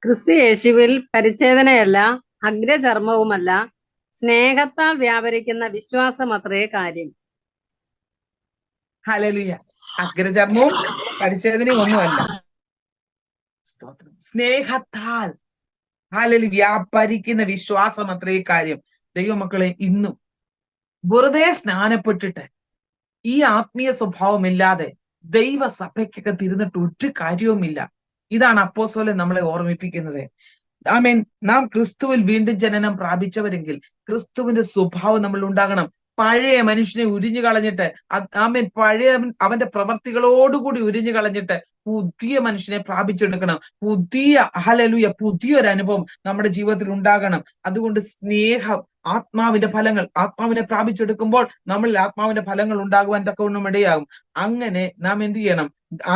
ക്രിസ്തു യേശുവിൽ പരിച്ഛേദനയല്ല അഗ്രചർമ്മവുമല്ല, സ്നേഹത്താൽ വ്യാപരിക്കുന്ന വിശ്വാസമത്രേ കാര്യം. ഹല്ലേലൂയ. അഗ്രചർമ്മവും പരിച്ഛേദനയും ഒന്നുമല്ല, സ്നേഹത്താൽ ഹല്ലേലൂയ വ്യാപരിക്കുന്ന വിശ്വാസം അത്രേ കാര്യം. ദൈവമക്കളെ, ഇന്നും വെറുതെ സ്നാനപ്പെട്ടിട്ട് ഈ ആത്മീയ സ്വഭാവമില്ലാതെ ദൈവസഭയ്ക്കൊക്കെ തിരുന്നിട്ട് ഒരു കാര്യവുമില്ല. ഇതാണ് അപ്പോസ്തലൻ നമ്മളെ ഓർമ്മിപ്പിക്കുന്നത്. ആമേൻ. നാം ക്രിസ്തുവിൽ വീണ്ടും ജനനം പ്രാപിച്ചവരെങ്കിൽ ക്രിസ്തുവിന്റെ സ്വഭാവം നമ്മൾ ഉണ്ടാകണം. പഴയ മനുഷ്യനെ ഉരിഞ്ഞു കളഞ്ഞിട്ട് ആമേൻ പഴയ അവന്റെ പ്രവർത്തികളോടുകൂടി ഉരിഞ്ഞു കളഞ്ഞിട്ട് പുതിയ മനുഷ്യനെ പ്രാപിച്ചെടുക്കണം. ഹല്ലേലൂയ പുതിയൊരു അനുഭവം നമ്മുടെ ജീവിതത്തിൽ ഉണ്ടാകണം. അതുകൊണ്ട് സ്നേഹം, ആത്മാവിന്റെ ഫലങ്ങൾ, ആത്മാവിനെ പ്രാപിച്ചെടുക്കുമ്പോൾ നമ്മളിൽ ആത്മാവിന്റെ ഫലങ്ങൾ ഉണ്ടാകുവാൻ തക്കവണ്ണം ഇടയാകും. അങ്ങനെ നാം എന്ത് ചെയ്യണം?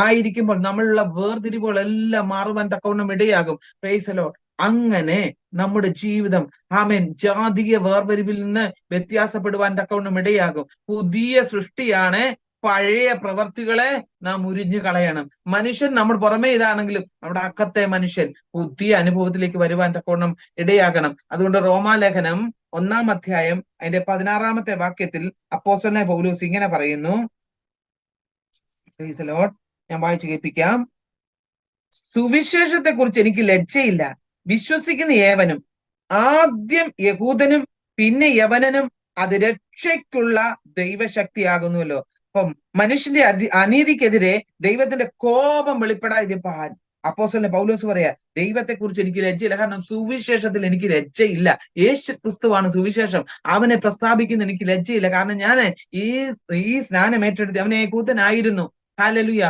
ആയിരിക്കുമ്പോൾ നമ്മളുള്ള വേർതിരിവുകളെല്ലാം മാറുവാൻ തക്കവണ്ണം ഇടയാകും. Price the Lord. അങ്ങനെ നമ്മുടെ ജീവിതം ആമേൻ ജാതീയ വേർതിരിവിൽ നിന്ന് വ്യത്യാസപ്പെടുവാൻ തക്കവണ്ണം ഇടയാകും. പുതിയ സൃഷ്ടിയാണ്. പഴയ പ്രവർത്തികളെ നാം ഉരിഞ്ഞു കളയണം. മനുഷ്യൻ നമ്മുടെ പുറമേ ഇതാണെങ്കിലും നമ്മുടെ അക്കത്തെ മനുഷ്യൻ പുതിയ അനുഭവത്തിലേക്ക് വരുവാൻ തക്കവണ്ണം ഇടയാകണം. അതുകൊണ്ട് റോമാലേഖനം 1-ാം അധ്യായം അതിന്റെ 16-ാമത്തെ വാക്യത്തിൽ അപ്പോസ്തലനായ പൗലോസ് ഇങ്ങനെ പറയുന്നു. Price the Lord. ഞാൻ വായിച്ചു കേൾപ്പിക്കാം. സുവിശേഷത്തെ കുറിച്ച് എനിക്ക് ലജ്ജയില്ല. വിശ്വസിക്കുന്ന ഏവനും, ആദ്യം യഹൂദനും പിന്നെ യവനനും, അത് രക്ഷയ്ക്കുള്ള ദൈവശക്തിയാകുന്നുവല്ലോ. അപ്പം മനുഷ്യന്റെ അനീതിക്കെതിരെ ദൈവത്തിന്റെ കോപം വെളിപ്പെടാതിരിപ്പാൻ അപ്പോസ്തലൻ പൗലോസ് പറയാ, ദൈവത്തെ കുറിച്ച് എനിക്ക് ലജ്ജയില്ല. കാരണം സുവിശേഷത്തിൽ എനിക്ക് ലജ്ജയില്ല. യേശു ക്രിസ്തുവാണ് സുവിശേഷം. അവനെ പ്രസ്താവിക്കുന്ന എനിക്ക് ലജ്ജയില്ല. കാരണം ഞാൻ ഈ സ്നാനം ഏറ്റെടുത്ത് അവനെ യഹൂദനായിരുന്നു. ഹല്ലേലൂയ.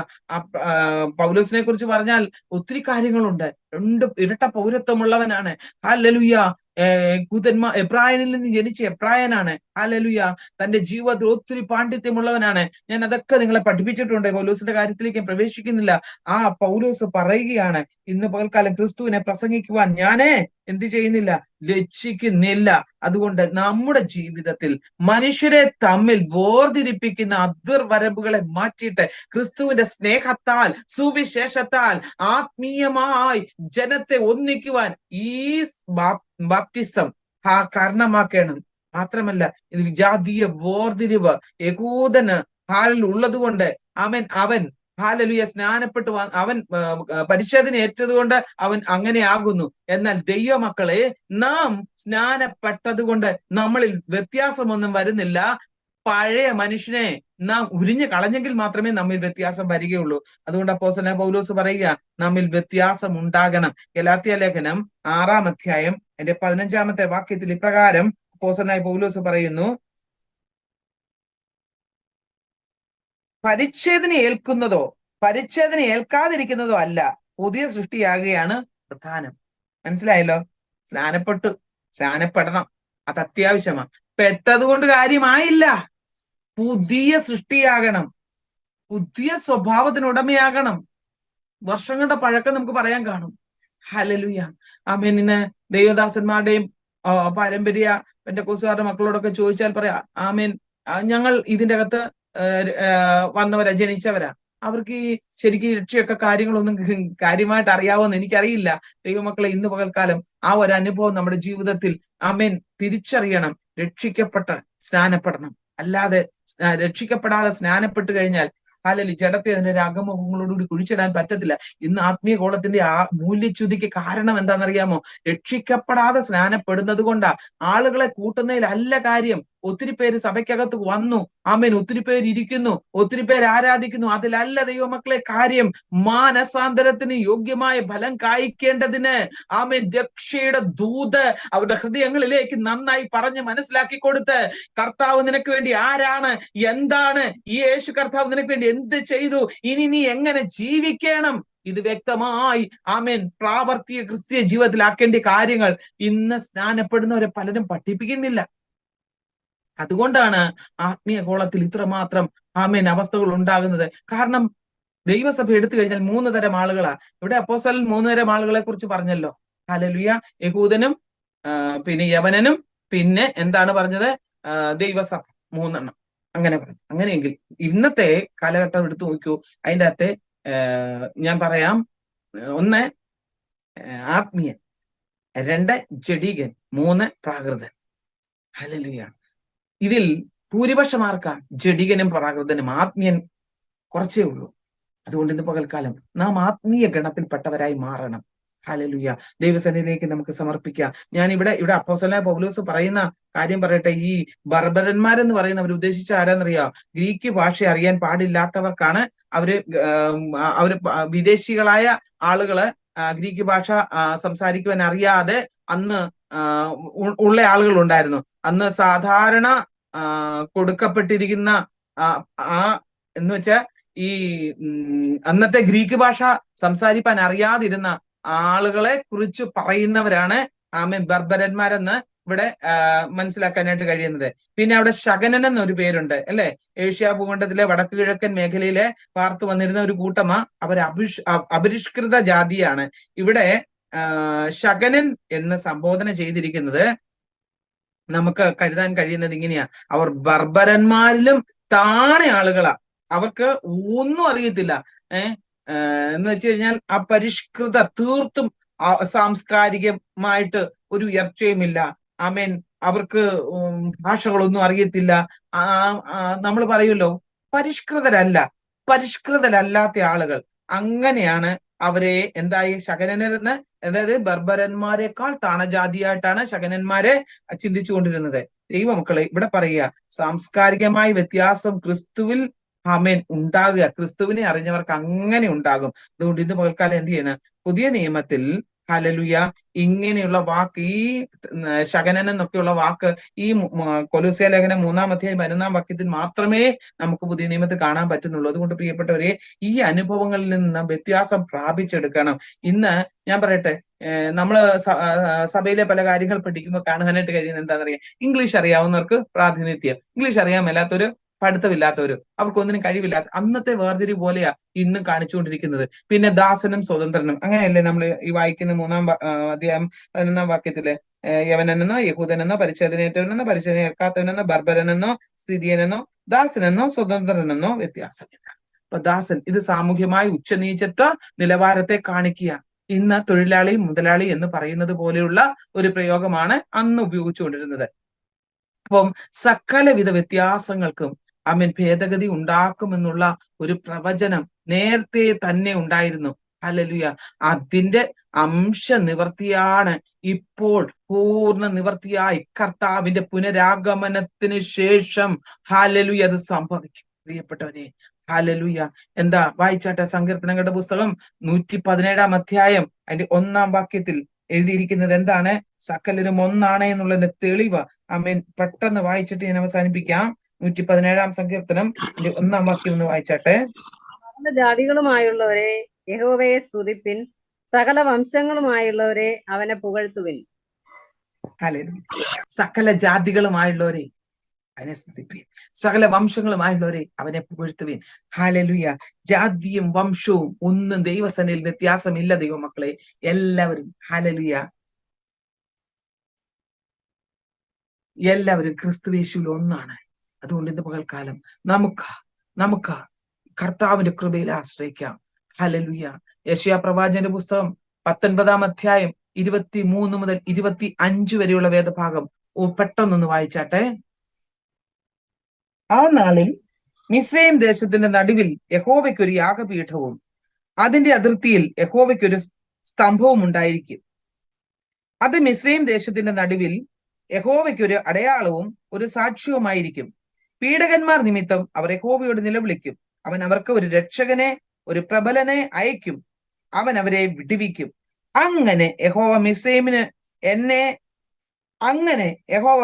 പൗലോസിനെ കുറിച്ച് പറഞ്ഞാൽ ഒത്തിരി കാര്യങ്ങളുണ്ട്. ഇരട്ട പൗരത്വമുള്ളവനാണ്. ഹല്ലേലൂയ. എബ്രായനിൽ നിന്ന് ജനിച്ച എബ്രായനാണ്. ഹല്ലേലൂയ. തന്റെ ജീവിതത്തിൽ ഒത്തിരി പാണ്ഡിത്യമുള്ളവനാണ്. ഞാൻ അതൊക്കെ നിങ്ങളെ പഠിപ്പിച്ചിട്ടുണ്ട്. പൗലോസിന്റെ കാര്യത്തിലേക്ക് പ്രവേശിക്കുന്നില്ല. ആ പൗലോസ് പറയുകയാണ്, ഇന്ന് പകൽക്കാലം ക്രിസ്തുവിനെ പ്രസംഗിക്കുവാൻ ഞാനേ എന്ത് ചെയ്യുന്നില്ല? ലജ്ജിക്കുന്നില്ല. അതുകൊണ്ട് നമ്മുടെ ജീവിതത്തിൽ മനുഷ്യരെ തമ്മിൽ വേർതിരിപ്പിക്കുന്ന അതിർവരമ്പുകളെ മാറ്റിയിട്ട് ക്രിസ്തുവിന്റെ സ്നേഹത്താൽ സുവിശേഷത്താൽ ആത്മീയമായി ജനത്തെ ഒന്നിക്കുവാൻ ഈ ബാപ്റ്റിസം കാരണമാക്കണം. മാത്രമല്ല ഇത് വിജാതീയ വേർതിരിവ് യഹൂദന് ഹാലിൽ ഉള്ളത് കൊണ്ട് അവൻ ഹാലലുയ സ്നാനപ്പെട്ടു അവൻ പരിച്ഛേദന ഏറ്റത് കൊണ്ട് അവൻ അങ്ങനെ ആകുന്നു. എന്നാൽ ദൈവമക്കളെ, നാം സ്നാനപ്പെട്ടത് കൊണ്ട് നമ്മളിൽ വ്യത്യാസമൊന്നും വരുന്നില്ല. പഴയ മനുഷ്യനെ നാം ഉരിഞ്ഞു കളഞ്ഞെങ്കിൽ മാത്രമേ നമ്മിൽ വ്യത്യാസം വരികയുള്ളൂ. അതുകൊണ്ട് അപ്പോസ്തലനായ പൗലോസ് പറയുക, നമ്മിൽ വ്യത്യാസം ഉണ്ടാകണം. ഗലാത്യ ലേഖനം 6-ാം അധ്യായം 15-ാമത്തെ വാക്യത്തിൽ ഇപ്രകാരം അപ്പോസ്തലനായ പൗലോസ് പറയുന്നു, പരിച്ഛേദന ഏൽക്കുന്നതോ പരിച്ഛേദന ഏൽക്കാതിരിക്കുന്നതോ അല്ല, പുതിയ സൃഷ്ടിയാകുകയാണ് പ്രധാനം. മനസ്സിലായല്ലോ? സ്നാനപ്പെടണം, അത് അത്യാവശ്യമാണ്. പെട്ടതുകൊണ്ട് കാര്യമായില്ല. പുതിയ സൃഷ്ടിയാകണം, പുതിയ സ്വഭാവത്തിനുടമയാകണം. വർഷങ്ങളുടെ പഴക്കം നമുക്ക് പറയാൻ കാണും. ഹല്ലേലൂയ. ആമേൻ. ഇന്ന് ദൈവദാസന്മാരുടെയും പാരമ്പര്യ പെന്തക്കോസ്തുകാരുടെ മക്കളോടൊക്കെ ചോദിച്ചാൽ പറയാ, ആമേൻ, ഞങ്ങൾ ഇതിന്റെ അകത്ത് വന്നവരാ, ജനിച്ചവരാ. അവർക്ക് ഈ ശരിക്കും രക്ഷയൊക്കെ കാര്യങ്ങളൊന്നും കാര്യമായിട്ട് അറിയാവോന്ന് എനിക്കറിയില്ല. ദൈവമക്കളെ, ഇന്ന് പകൽക്കാലം ആ ഒരു അനുഭവം നമ്മുടെ ജീവിതത്തിൽ ആമേൻ തിരിച്ചറിയണം. രക്ഷിക്കപ്പെട്ട് സ്നാനപ്പെടണം. അല്ലാതെ രക്ഷിക്കപ്പെടാതെ സ്നാനപ്പെട്ട് കഴിഞ്ഞാൽ ജഡത്തെ അതിന്റെ രാഗമുഖങ്ങളോടുകൂടി കുഴിച്ചിടാൻ പറ്റത്തില്ല. ഇന്ന് ആത്മീയ കോളത്തിന്റെ ആ മൂല്യച്യുതിക്ക് കാരണം എന്താണെന്നറിയാമോ? രക്ഷിക്കപ്പെടാതെ സ്നാനപ്പെടുന്നത് കൊണ്ടാ. ആളുകളെ കൂട്ടുന്നതിലല്ല കാര്യം. ഒത്തിരി പേര് സഭയ്ക്കകത്ത് വന്നു, ആമേൻ, ഒത്തിരി പേര് ഇരിക്കുന്നു, ഒത്തിരി പേര് ആരാധിക്കുന്നു, അതിലല്ല ദൈവമക്കളെ കാര്യം. മാനസാന്തരത്തിന് യോഗ്യമായ ഫലം കായ്ക്കേണ്ടതിന് ആമേൻ രക്ഷയുടെ ദൂത് അവരുടെ ഹൃദയങ്ങളിലേക്ക് നന്നായി പറഞ്ഞ് മനസ്സിലാക്കി കൊടുത്ത്, കർത്താവ് നിനക്ക് വേണ്ടി ആരാണ്, എന്താണ്, ഈ യേശു കർത്താവ് നിനക്ക് വേണ്ടി എന്ത് ചെയ്തു, ഇനി നീ എങ്ങനെ ജീവിക്കണം, ഇത് വ്യക്തമായി ആമേൻ പ്രാവർത്തിക ക്രിസ്തീയ ജീവിതത്തിലാക്കേണ്ട കാര്യങ്ങൾ ഇന്ന് സ്നാനപ്പെടുന്നവരെ പലരും പഠിപ്പിക്കുന്നില്ല. അതുകൊണ്ടാണ് ആത്മീയ കോളത്തിൽ ഇത്രമാത്രം ആമേൻ അവസ്ഥകൾ ഉണ്ടാകുന്നത്. കാരണം ദൈവസഭ എടുത്തു കഴിഞ്ഞാൽ 3 തരം ആളുകളാ. ഇവിടെ അപ്പോസ്തലൻ 3 തരം ആളുകളെ കുറിച്ച് പറഞ്ഞല്ലോ. ഹല്ലേലൂയ. യഹൂദനും പിന്നെ യവനനും പിന്നെ എന്താണ് പറഞ്ഞത്? ദൈവസഭ 3 എണ്ണം. അങ്ങനെ പറഞ്ഞു. അങ്ങനെയെങ്കിൽ ഇന്നത്തെ കാലഘട്ടം എടുത്തു നോക്കൂ. അതിൻ്റെ അകത്തെ ഞാൻ പറയാം, 1 ആത്മീയൻ, 2 ജഡീകൻ, 3 പ്രാകൃതൻ. ഹല്ലേലൂയ. ഇതിൽ ഭൂരിപക്ഷം ആർക്കാ? ജഡികനും പ്രാകൃതനും. ആത്മീയൻ കുറച്ചേ ഉള്ളൂ. അതുകൊണ്ട് ഇന്ന് പകൽക്കാലം നാം ആത്മീയ ഗണത്തിൽപ്പെട്ടവരായി മാറണം. ഹല്ലേലൂയ. ദൈവസന്നിധിയിലേക്ക് നമുക്ക് സമർപ്പിക്കാം. ഞാൻ ഇവിടെ അപ്പോസ്തലനായ പൗലോസ് പറയുന്ന കാര്യം പറയട്ടെ. ഈ ബർബരന്മാരെന്ന് പറയുന്നവർ ഉദ്ദേശിച്ച ആരാന്നറിയോ? ഗ്രീക്ക് ഭാഷ അറിയാൻ പാടില്ലാത്തവർക്കാണ്. അവര് വിദേശികളായ ആളുകള് ഗ്രീക്ക് ഭാഷ സംസാരിക്കുവാൻ അറിയാതെ അന്ന് ഉള്ള ആളുകൾ ഉണ്ടായിരുന്നു. അന്ന് സാധാരണ കൊടുക്കപ്പെട്ടിരിക്കുന്ന എന്ന് വെച്ചാൽ ഈ അന്നത്തെ ഗ്രീക്ക് ഭാഷ സംസാരിക്കാൻ അറിയാതിരുന്ന ആളുകളെ കുറിച്ച് പറയുന്നവരാണ് ആമേൻ ബർബരന്മാരെന്ന് ഇവിടെ മനസ്സിലാക്കാനായിട്ട് കഴിയുന്നത്. പിന്നെ അവിടെ ശകനൻ എന്നൊരു പേരുണ്ട്, അല്ലെ? ഏഷ്യ ഭൂഖണ്ഡത്തിലെ വടക്ക് കിഴക്കൻ മേഖലയിലെ പാർത്തു വന്നിരുന്ന ഒരു കൂട്ടമാ. അവർ അപരിഷ്കൃത ജാതിയാണ്. ഇവിടെ ശകനൻ എന്ന് സംബോധന ചെയ്തിരിക്കുന്നത് നമുക്ക് കരുതാൻ കഴിയുന്നത് ഇങ്ങനെയാ: അവർ ബർബരന്മാരിലും താണ ആളുകളാ. അവർക്ക് ഒന്നും അറിയത്തില്ല. എന്ന് വെച്ച് കഴിഞ്ഞാൽ അപരിഷ്കൃത, തീർത്തും സാംസ്കാരികമായിട്ട് ഒരു ഉയർച്ചയുമില്ല. ആമേൻ. അവർക്ക് ഭാഷകളൊന്നും അറിയത്തില്ല. നമ്മൾ പറയുമല്ലോ, പരിഷ്കൃതരല്ലാത്ത ആളുകൾ. അങ്ങനെയാണ് അവരെ എന്തായി ശകനനെന്ന്, അതായത് ബർബരന്മാരെക്കാൾ താണജാതിയായിട്ടാണ് ശകനന്മാരെ ചിന്തിച്ചുകൊണ്ടിരുന്നത്. ദൈവമക്കളെ, ഇവിടെ പറയുക, സാംസ്കാരികമായ വ്യത്യാസം ക്രിസ്തുവിൽ ആമേൻ ഉണ്ടാകുക. ക്രിസ്തുവിനെ അറിഞ്ഞവർക്ക് അങ്ങനെ ഉണ്ടാകും. അതുകൊണ്ട് ഇന്ന് പകൽക്കാലം എന്ത് ചെയ്യണം? പുതിയ നിയമത്തിൽ ഹല്ലേലൂയ ഇങ്ങനെയുള്ള വാക്ക്, ഈ ശകനൻ എന്നൊക്കെയുള്ള വാക്ക് ഈ കൊലോസ്യ ലേഖനം 3-ാം അധ്യായം 11-ാം വാക്യത്തിൽ മാത്രമേ നമുക്ക് പുതിയ നിയമത്തിൽ കാണാൻ പറ്റുന്നുള്ളൂ. അതുകൊണ്ട് പ്രിയപ്പെട്ടവരെ, ഈ അനുഭവങ്ങളിൽ നിന്ന് വ്യത്യാസം പ്രാപിച്ചെടുക്കണം. ഇന്ന് ഞാൻ പറയട്ടെ, നമ്മള് സഭയിലെ പല കാര്യങ്ങൾ പഠിക്കുമ്പോൾ കാണാനായിട്ട് കഴിയുന്നത് എന്താണെന്നറിയാം? ഇംഗ്ലീഷ് അറിയാവുന്നവർക്ക് പ്രാതിനിധ്യം, ഇംഗ്ലീഷ് അറിയാൻ മേലാത്തൊരു, പഠിത്തമില്ലാത്തവര്, അവർക്കൊന്നിനും കഴിവില്ലാത്ത, അന്നത്തെ വേർതിരിവ് പോലെയാ ഇന്നും കാണിച്ചുകൊണ്ടിരിക്കുന്നത്. പിന്നെ ദാസനും സ്വതന്ത്രനും, അങ്ങനെയല്ലേ നമ്മൾ ഈ വായിക്കുന്ന 3-ാം അധ്യായം 11-ാം വാക്യത്തില്? യവനെന്നോ യഹൂദനെന്നോ പരിച്ഛേദനയേറ്റവനെന്നോ പരിച്ഛേദന ഏൽക്കാത്തവനെന്നോ ബർബരനെന്നോ സ്ഥിതിയനെന്നോ ദാസനെന്നോ സ്വതന്ത്രനെന്നോ വ്യത്യാസമില്ല. അപ്പൊ ദാസൻ, ഇത് സാമൂഹ്യമായ ഉച്ചനീചത്വ നിലവാരത്തെ കാണിക്കുക. ഇന്ന് തൊഴിലാളി മുതലാളി എന്ന് പറയുന്നത് പോലെയുള്ള ഒരു പ്രയോഗമാണ് അന്ന് ഉപയോഗിച്ചുകൊണ്ടിരുന്നത്. അപ്പം സകലവിധ വ്യത്യാസങ്ങൾക്കും ഭേദഗതി ഉണ്ടാക്കുമെന്നുള്ള ഒരു പ്രവചനം നേരത്തെ തന്നെ ഉണ്ടായിരുന്നു. ഹല്ലേലൂയ. അതിന്റെ നിവർത്തിയാണ് ഇപ്പോൾ പൂർണ്ണ നിവർത്തിയായി കർത്താവിന്റെ പുനരാഗമനത്തിന് ശേഷം ഹല്ലേലൂയ അത് സംഭവിക്കും. പ്രിയപ്പെട്ടവരെ, ഹല്ലേലൂയ. എന്താ വായിച്ചാട്ടെ? സങ്കീർത്തനങ്ങളുടെ പുസ്തകം 117 അധ്യായം അതിന്റെ 1 വാക്യത്തിൽ എഴുതിയിരിക്കുന്നത് എന്താണ്? സകലരും ഒന്നാണ് എന്നുള്ളതിന്റെ തെളിവ്. പെട്ടെന്ന് വായിച്ചിട്ട് ഞാൻ അവസാനിപ്പിക്കാം. 117 സങ്കീർത്തനം 1 വാക്യം ഒന്ന് വായിച്ചാട്ടെ. സകല ജാതികളുമായുള്ളവരെ യഹോവയെ സ്തുതിപ്പിൻ, സകല വംശങ്ങളുമായുള്ളവരെ അവനെ പുകഴ്ത്തുവിൻ. ഹല്ലേലൂയ. സകല ജാതികളുമായുള്ളവരെ അവനെ സ്തുതിപ്പിൻ, സകല വംശങ്ങളുമായുള്ളവരെ അവനെ പുകഴ്ത്തുവിൻ. ഹല്ലേലൂയ. ജാതിയും വംശവും ഒന്നും ദൈവസന്നിധിയിൽ വ്യത്യാസമില്ല ദൈവമക്കളെ. എല്ലാവരും ഹല്ലേലൂയ, എല്ലാവരും ക്രിസ്തുയേശുവിൽ ഒന്നാണ്. അതുകൊണ്ട് ഇന്ന് പകൽക്കാലം നമുക്ക് കർത്താവിന്റെ കൃപയിൽ ആശ്രയിക്കാം. ഹല്ലേലൂയ. യെശയ്യാ പ്രവാചകന്റെ പുസ്തകം 19 അധ്യായം 23 മുതൽ 25 വരെയുള്ള വേദഭാഗം പെട്ടെന്നൊന്ന് വായിച്ചാട്ടെ. ആ നാളിൽ മിസ്രയീം ദേശത്തിന്റെ നടുവിൽ യഹോവയ്ക്കൊരു യാഗപീഠവും അതിന്റെ അതിർത്തിയിൽ യഹോവയ്ക്കൊരു സ്തംഭവും ഉണ്ടായിരിക്കും. അത് മിസ്രയീം ദേശത്തിന്റെ നടുവിൽ യഹോവയ്ക്കൊരു അടയാളവും ഒരു സാക്ഷ്യവുമായിരിക്കും. പീഡകന്മാർ നിമിത്തം അവർ യഹോവയോട് നിലവിളിക്കും. അവൻ അവർക്ക് ഒരു രക്ഷകനെ, ഒരു പ്രബലനെ അയക്കും. അവൻ അവരെ വിടുവിക്കും. അങ്ങനെ യഹോവ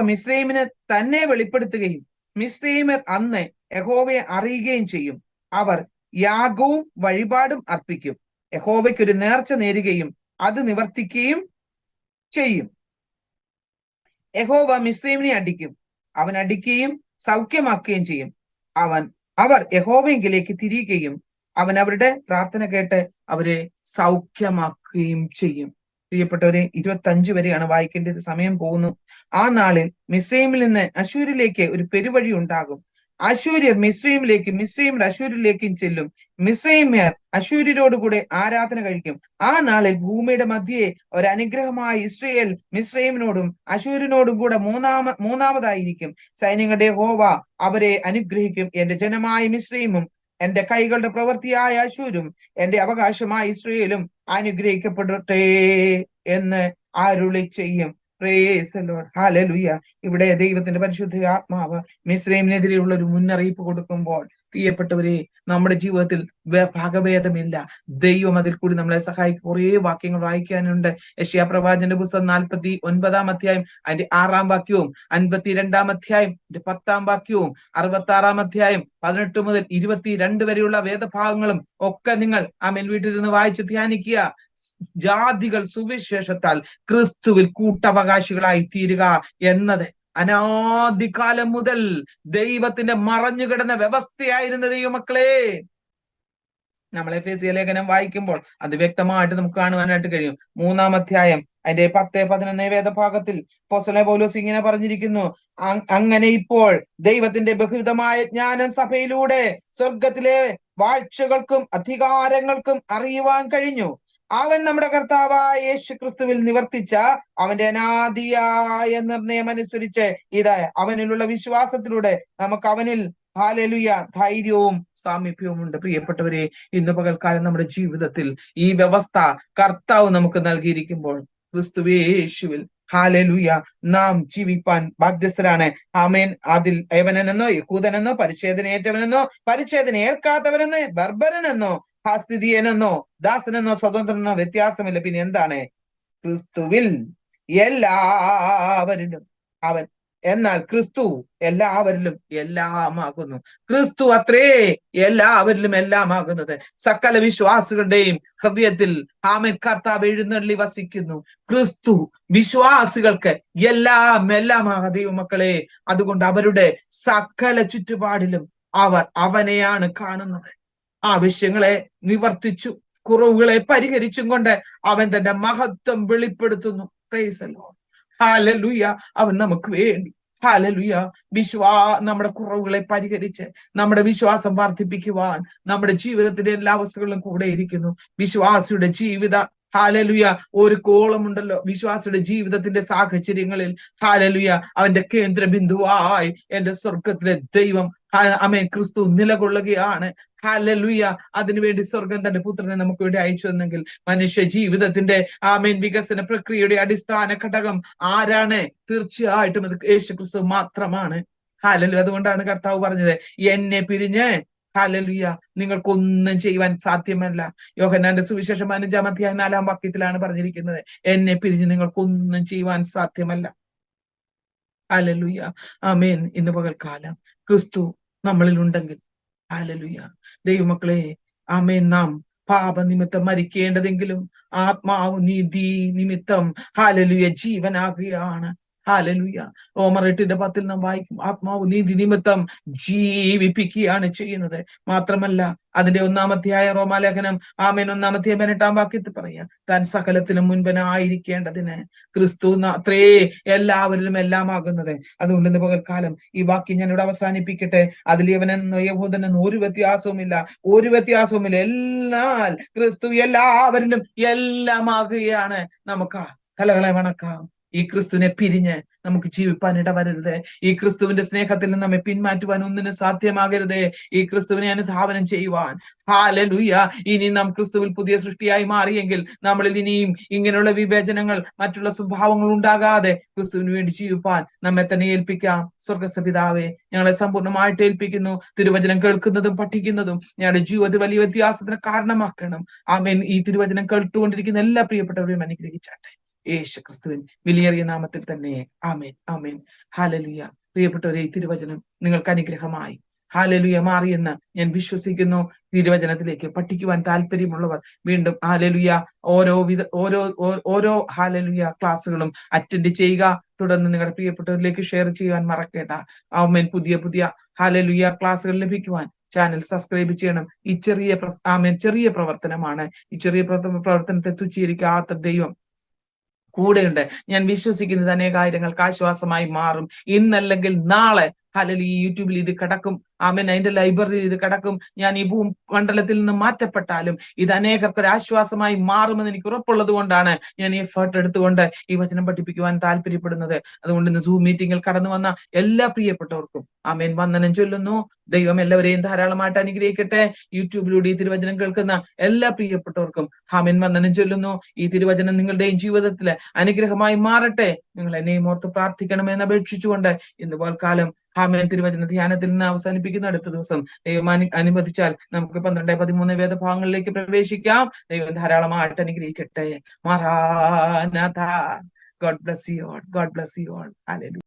മിസ്രയീമിന് തന്നെ വെളിപ്പെടുത്തുകയും മിസ്രയീമർ അന്ന് യഹോവയെ അറിയുകയും ചെയ്യും. അവർ യാഗവും വഴിപാടും അർപ്പിക്കും. യഹോവയ്ക്കൊരു നേർച്ച നേരുകയും അത് നിവർത്തിക്കുകയും ചെയ്യും. യഹോവ മിസ്രയീമിനെ അടിക്കും. അവൻ അടിക്കുകയും സൗഖ്യമാക്കുകയും ചെയ്യും. അവർ യഹോവയെങ്കിലേക്ക് തിരിയുകയും അവൻ അവരുടെ പ്രാർത്ഥന കേട്ട് അവരെ സൗഖ്യമാക്കുകയും ചെയ്യും. പ്രിയപ്പെട്ടവരെ, 25 വരെയാണ് വായിക്കേണ്ടത്. സമയം പോകുന്നു. ആ നാളിൽ മിസ്രയീമിൽ നിന്ന് അശൂരിലേക്ക് ഒരു പെരുവഴി ഉണ്ടാകും. അശൂര്യർ മിസ്രയീമിലേക്കും മിസ്രയീമർ അശൂരിലേക്കും ചെല്ലും. മിസ്രയീമ്യർ അശൂര്യരോടുകൂടെ ആരാധന കഴിക്കും. ആ നാളിൽ ഭൂമിയുടെ മധ്യേ ഒരു അനുഗ്രഹമായ ഇസ്രയേൽ മിസ്രയീമിനോടും അശൂരിനോടും കൂടെ മൂന്നാമതായിരിക്കും. സൈന്യങ്ങളുടെ യഹോവ അവരെ അനുഗ്രഹിക്കും. എന്റെ ജനമായ മിസ്രയീമും എന്റെ കൈകളുടെ പ്രവൃത്തിയായ അശൂരും എന്റെ അവകാശമായ ഇസ്രയേലും അനുഗ്രഹിക്കപ്പെടട്ടെ എന്ന് അരുളി ചെയ്യും. Price the lord. ഹല്ലേലൂയ. ഇവിടെ ദൈവത്തിന്റെ പരിശുദ്ധ ആത്മാവ് മിസ്രയീമിനെതിരെയുള്ള ഒരു മുന്നറിയിപ്പ് കൊടുക്കുമ്പോൾ പ്രിയപ്പെട്ടവരെ, നമ്മുടെ ജീവിതത്തിൽ ഭാഗഭേദമില്ല. ദൈവം അതിൽ കൂടി നമ്മളെ സഹായിക്കും. കുറേ വാക്യങ്ങൾ വായിക്കാനുണ്ട്. യെശയ്യാ പ്രവാചകന്റെ പുസ്തകം 49 അധ്യായം അതിന്റെ 6 വാക്യവും 52 അധ്യായം 10 വാക്യവും 66 അധ്യായം 18 മുതൽ 22 വരെയുള്ള വേദഭാഗങ്ങളും ഒക്കെ നിങ്ങൾ വീട്ടിലിരുന്ന് വായിച്ച് ധ്യാനിക്കുക. ജാതികൾ സുവിശേഷത്താൽ ക്രിസ്തുവിൽ കൂട്ടവകാശികളായി തീരുക എന്നത് അനാദികാലം മുതൽ ദൈവത്തിന്റെ മറഞ്ഞുകിടന്ന വ്യവസ്ഥയായിരുന്ന ദൈവമക്കളെ, നമ്മൾ എഫേസ്യ ലേഖനം വായിക്കുമ്പോൾ അത് വ്യക്തമായിട്ട് നമുക്ക് കാണുവാനായിട്ട് കഴിയും. 3 അധ്യായം അതിന്റെ 10-11 വേദഭാഗത്തിൽ അപ്പോസ്തലനായ പൗലോസ് ഇങ്ങനെ പറഞ്ഞിരിക്കുന്നു: അങ്ങനെ ഇപ്പോൾ ദൈവത്തിന്റെ ബഹുവിധമായ ജ്ഞാനം സഭയിലൂടെ സ്വർഗത്തിലെ വാഴ്ചകൾക്കും അധികാരങ്ങൾക്കും അറിയുവാൻ കഴിഞ്ഞു. അവൻ നമ്മുടെ കർത്താവായ യേശു ക്രിസ്തുവിൽ നിവർത്തിച്ച അവന്റെ അനാദിയായ നിർണയം അനുസരിച്ച് അവനിലുള്ള വിശ്വാസത്തിലൂടെ നമുക്ക് അവനിൽ ഹല്ലേലൂയ ധൈര്യവും സാമീപ്യവും ഉണ്ട്. പ്രിയപ്പെട്ടവരെ, ഇന്ന് പകൽക്കാലം നമ്മുടെ ജീവിതത്തിൽ ഈ വ്യവസ്ഥ കർത്താവ് നമുക്ക് നൽകിയിരിക്കുമ്പോൾ ക്രിസ്തുവേശുവിൽ ഹല്ലേലൂയ നാം ജീവിപ്പാൻ ബാധ്യസ്ഥരാണ്. ആമേൻ. അതിൽ ഏവനെന്നോ യഹൂദനെന്നോ പരിച്ഛേദനയേറ്റവനെന്നോ പരിച്ഛേദന ഏൽക്കാത്തവനെന്നോ ബർബരനെന്നോ ഹാസ്തിദിയനെന്നോ ദാസനെന്നോ സ്വതന്ത്രനെന്നോ വ്യത്യാസമില്ല. പിന്നെ എന്താണ്? ക്രിസ്തുവിൽ എല്ലാവരിലും അവൻ. എന്നാൽ ക്രിസ്തു എല്ലാവരിലും എല്ലാമാകുന്നു. ക്രിസ്തു അത്രേ എല്ലാവരിലും എല്ലാമാകുന്നത്. സകല വിശ്വാസികളുടെയും ഹൃദയത്തിൽ ആമേൻ കർത്താവ് എഴുന്നള്ളി വസിക്കുന്നു. ക്രിസ്തു വിശ്വാസികൾക്ക് എല്ലാമാകാം ദൈവമക്കളെ. അതുകൊണ്ട് അവരുടെ സകല ചുറ്റുപാടിലും അവർ അവനെയാണ് കാണുന്നത്. ആവശ്യങ്ങളെ നിവർത്തിച്ചു കുറവുകളെ പരിഹരിച്ചും കൊണ്ട് അവൻ തന്റെ മഹത്വം വെളിപ്പെടുത്തുന്നു. Price the lord. ഹല്ലേലൂയ. അവൻ നമുക്ക് വേണ്ടി ഹല്ലേലൂയ നമ്മുടെ കുറവുകളെ പരിഹരിച്ച് നമ്മുടെ വിശ്വാസം വർദ്ധിപ്പിക്കുവാൻ നമ്മുടെ ജീവിതത്തിന്റെ എല്ലാ അവസ്ഥകളിലും കൂടെ ഇരിക്കുന്നു. വിശ്വാസിയുടെ ജീവിത ഹാലലുയ ഒരു കോളമുണ്ടല്ലോ വിശ്വാസിയുടെ ജീവിതത്തിന്റെ സാഹചര്യങ്ങളിൽ. ഹാലലുയ അവന്റെ കേന്ദ്ര ബിന്ദുവായി എന്റെ സ്വർഗത്തിലെ ദൈവം ആമേൻ ക്രിസ്തു നിലകൊള്ളുകയാണ്. ഹല്ലേലൂയ. അതിനുവേണ്ടി സ്വർഗം തന്റെ പുത്രനെ നമുക്ക് വേണ്ടി അയച്ചു തന്നെങ്കിൽ മനുഷ്യ ജീവിതത്തിന്റെ ആമേൻ വികസന പ്രക്രിയയുടെ അടിസ്ഥാന ഘടകം ആരാണ്? തീർച്ചയായിട്ടും അത് യേശു ക്രിസ്തു മാത്രമാണ്. ഹല്ലേലൂയ. അതുകൊണ്ടാണ് കർത്താവ് പറഞ്ഞത്, എന്നെ പിരിഞ്ഞ് ഹല്ലേലൂയ നിങ്ങൾക്കൊന്നും ചെയ്യുവാൻ സാധ്യമല്ല. യോഹന്നാന്റെ സുവിശേഷം 15-ാം അധ്യായം 4-ാം വാക്യത്തിലാണ് പറഞ്ഞിരിക്കുന്നത്, എന്നെ പിരിഞ്ഞ് നിങ്ങൾക്കൊന്നും ചെയ്യുവാൻ സാധ്യമല്ല. ഹല്ലേലൂയ. ആമേൻ. ഇന്ന് പകൽക്കാലം ക്രിസ്തു നമ്മളിൽ ഉണ്ടെങ്കിൽ ഹല്ലേലൂയ ദൈവമക്കളെ, ആമേൻ, നാം പാപനിമിത്തം മരിക്കേണ്ടതെങ്കിലും ആത്മാവ് നീതി നിമിത്തം ഹല്ലേലൂയ ജീവനാകുകയാണ്. ഹല്ലേലൂയ. റോമർ 8:10 നാം വായിക്കും, ആത്മാവ് നീതി നിമിത്തം ജീവിപ്പിക്കുകയാണ് ചെയ്യുന്നത്. മാത്രമല്ല അതിന്റെ 1-ാം അധ്യായം റോമാലേഖനം ആമേൻ 1-ാം അധ്യായം 18-ാം വാക്യത്തിൽ പറയാം, താൻ സകലത്തിനും മുൻപനായിരിക്കേണ്ടതിന് ക്രിസ്തു അത്രേ എല്ലാവരിലും എല്ലാമാകുന്നത്. അതുകൊണ്ട് ഇന്ന് പകൽക്കാലം ഈ വാക്യം ഞാൻ ഇവിടെ അവസാനിപ്പിക്കട്ടെ. അതിൽ യവനെന്നോ യഹൂദനെന്നോ ഒരു വ്യത്യാസവുമില്ല, ഒരു വ്യത്യാസവുമില്ല. എന്നാൽ ക്രിസ്തു എല്ലാവരിലും എല്ലാമാകുകയാണ്. നമുക്ക് തലകളെ വണക്കാം. ഈ ക്രിസ്തുവിനെ പിരിഞ്ഞ് നമുക്ക് ജീവിപ്പാൻ ഇടവരരുത്. ഈ ക്രിസ്തുവിന്റെ സ്നേഹത്തിൽ നിന്ന് നമ്മെ പിന്മാറ്റുവാൻ ഒന്നിനും സാധ്യമാകരുത്. ഈ ക്രിസ്തുവിനെ അനുധാവനം ചെയ്യുവാൻ ഹല്ലേലൂയ. ഇനി നാം ക്രിസ്തുവിൽ പുതിയ സൃഷ്ടിയായി മാറിയെങ്കിൽ നമ്മളിൽ ഇനിയും ഇങ്ങനെയുള്ള വിവേചനങ്ങൾ, മറ്റുള്ള സ്വഭാവങ്ങൾ ഉണ്ടാകാതെ ക്രിസ്തുവിന് വേണ്ടി ജീവിപ്പാൻ നമ്മെ തന്നെ ഏൽപ്പിക്കാം. സ്വർഗസ്ഥ പിതാവേ, ഞങ്ങളെ സമ്പൂർണ്ണമായിട്ട് ഏൽപ്പിക്കുന്നു. തിരുവചനം കേൾക്കുന്നതും പഠിക്കുന്നതും ഞങ്ങളുടെ ജീവിതത്തിൽ വലിയ വ്യത്യാസത്തിന് കാരണമാക്കണം. ആമേൻ. ഈ തിരുവചനം കേട്ടുകൊണ്ടിരിക്കുന്ന എല്ലാ പ്രിയപ്പെട്ടവരെയും അനുഗ്രഹിച്ചാട്ടെ യേശു ക്രിസ്തുവിൻ വിലയേറിയ നാമത്തിൽ തന്നെ. ആമേൻ, ആമേൻ. ഹല്ലേലൂയ. പ്രിയപ്പെട്ടവരെ, ഈ തിരുവചനം നിങ്ങൾക്ക് അനുഗ്രഹമായി ഹല്ലേലൂയ മാറിയെന്ന് ഞാൻ വിശ്വസിക്കുന്നു. തിരുവചനത്തിലേക്ക് പഠിക്കുവാൻ താല്പര്യമുള്ളവർ വീണ്ടും ഹല്ലേലൂയ ഓരോ ഹല്ലേലൂയ ക്ലാസ്സുകളും അറ്റൻഡ് ചെയ്യുക. തുടർന്ന് നിങ്ങളുടെ പ്രിയപ്പെട്ടവരിലേക്ക് ഷെയർ ചെയ്യുവാൻ മറക്കേണ്ട. ആമേൻ. പുതിയ ഹല്ലേലൂയ ക്ലാസ്സുകൾ ലഭിക്കുവാൻ ചാനൽ സബ്സ്ക്രൈബ് ചെയ്യണം. ഈ ചെറിയ പ്രവർത്തനമാണ്. ഈ ചെറിയ പ്രവർത്തനത്തെ തുച്ഛീകരിക്കാത്ത ദൈവം കൂടെയുണ്ട്. ഞാൻ വിശ്വസിക്കുന്നത് അനേകായിരങ്ങൾക്ക് ആശ്വാസമായി മാറും. ഇന്നല്ലെങ്കിൽ നാളെ ഹല്ലേലൂയ ഈ യൂട്യൂബിൽ ഇത് കിടക്കും. ആമേൻ. അതിന്റെ ലൈബ്രറിയിൽ ഇത് കിടക്കും. ഞാൻ ഈ ഭൂമണ്ഡലത്തിൽ നിന്ന് മാറ്റപ്പെട്ടാലും ഇത് അനേകർക്ക് ഒരു ആശ്വാസമായി മാറുമെന്ന് എനിക്ക് ഉറപ്പുള്ളത് കൊണ്ടാണ് ഞാൻ ഈ എഫേർട്ട് എടുത്തുകൊണ്ട് ഈ വചനം പഠിപ്പിക്കുവാൻ താല്പര്യപ്പെടുന്നത്. അതുകൊണ്ട് ഇന്ന് സൂം മീറ്റിംഗിൽ കടന്നു വന്ന എല്ലാ പ്രിയപ്പെട്ടവർക്കും ആമേൻ വന്ദനം ചൊല്ലുന്നു. ദൈവം എല്ലാവരെയും ധാരാളമായിട്ട് അനുഗ്രഹിക്കട്ടെ. യൂട്യൂബിലൂടെ ഈ തിരുവചനം കേൾക്കുന്ന എല്ലാ പ്രിയപ്പെട്ടവർക്കും ആമേൻ വന്ദനം ചൊല്ലുന്നു. ഈ തിരുവചനം നിങ്ങളുടെയും ജീവിതത്തില് അനുഗ്രഹമായി മാറട്ടെ. നിങ്ങൾ എന്നെയും ഓർത്ത് പ്രാർത്ഥിക്കണമെന്ന് അപേക്ഷിച്ചുകൊണ്ട് ഇന്ന് പോൽക്കാലം ആമേൻ തിരുവചന ധ്യാനത്തിൽ നിന്ന് അവസാനിപ്പിക്കുന്ന. അടുത്ത ദിവസം ദൈവം അനുവദിച്ചാൽ നമുക്ക് 12-13 വേദഭാഗങ്ങളിലേക്ക് പ്രവേശിക്കാം. ദൈവം ധാരാളമായിട്ട് അനുഗ്രഹിക്കട്ടെ. മാറാനാഥാ. God bless you all. God bless you all. Hallelujah.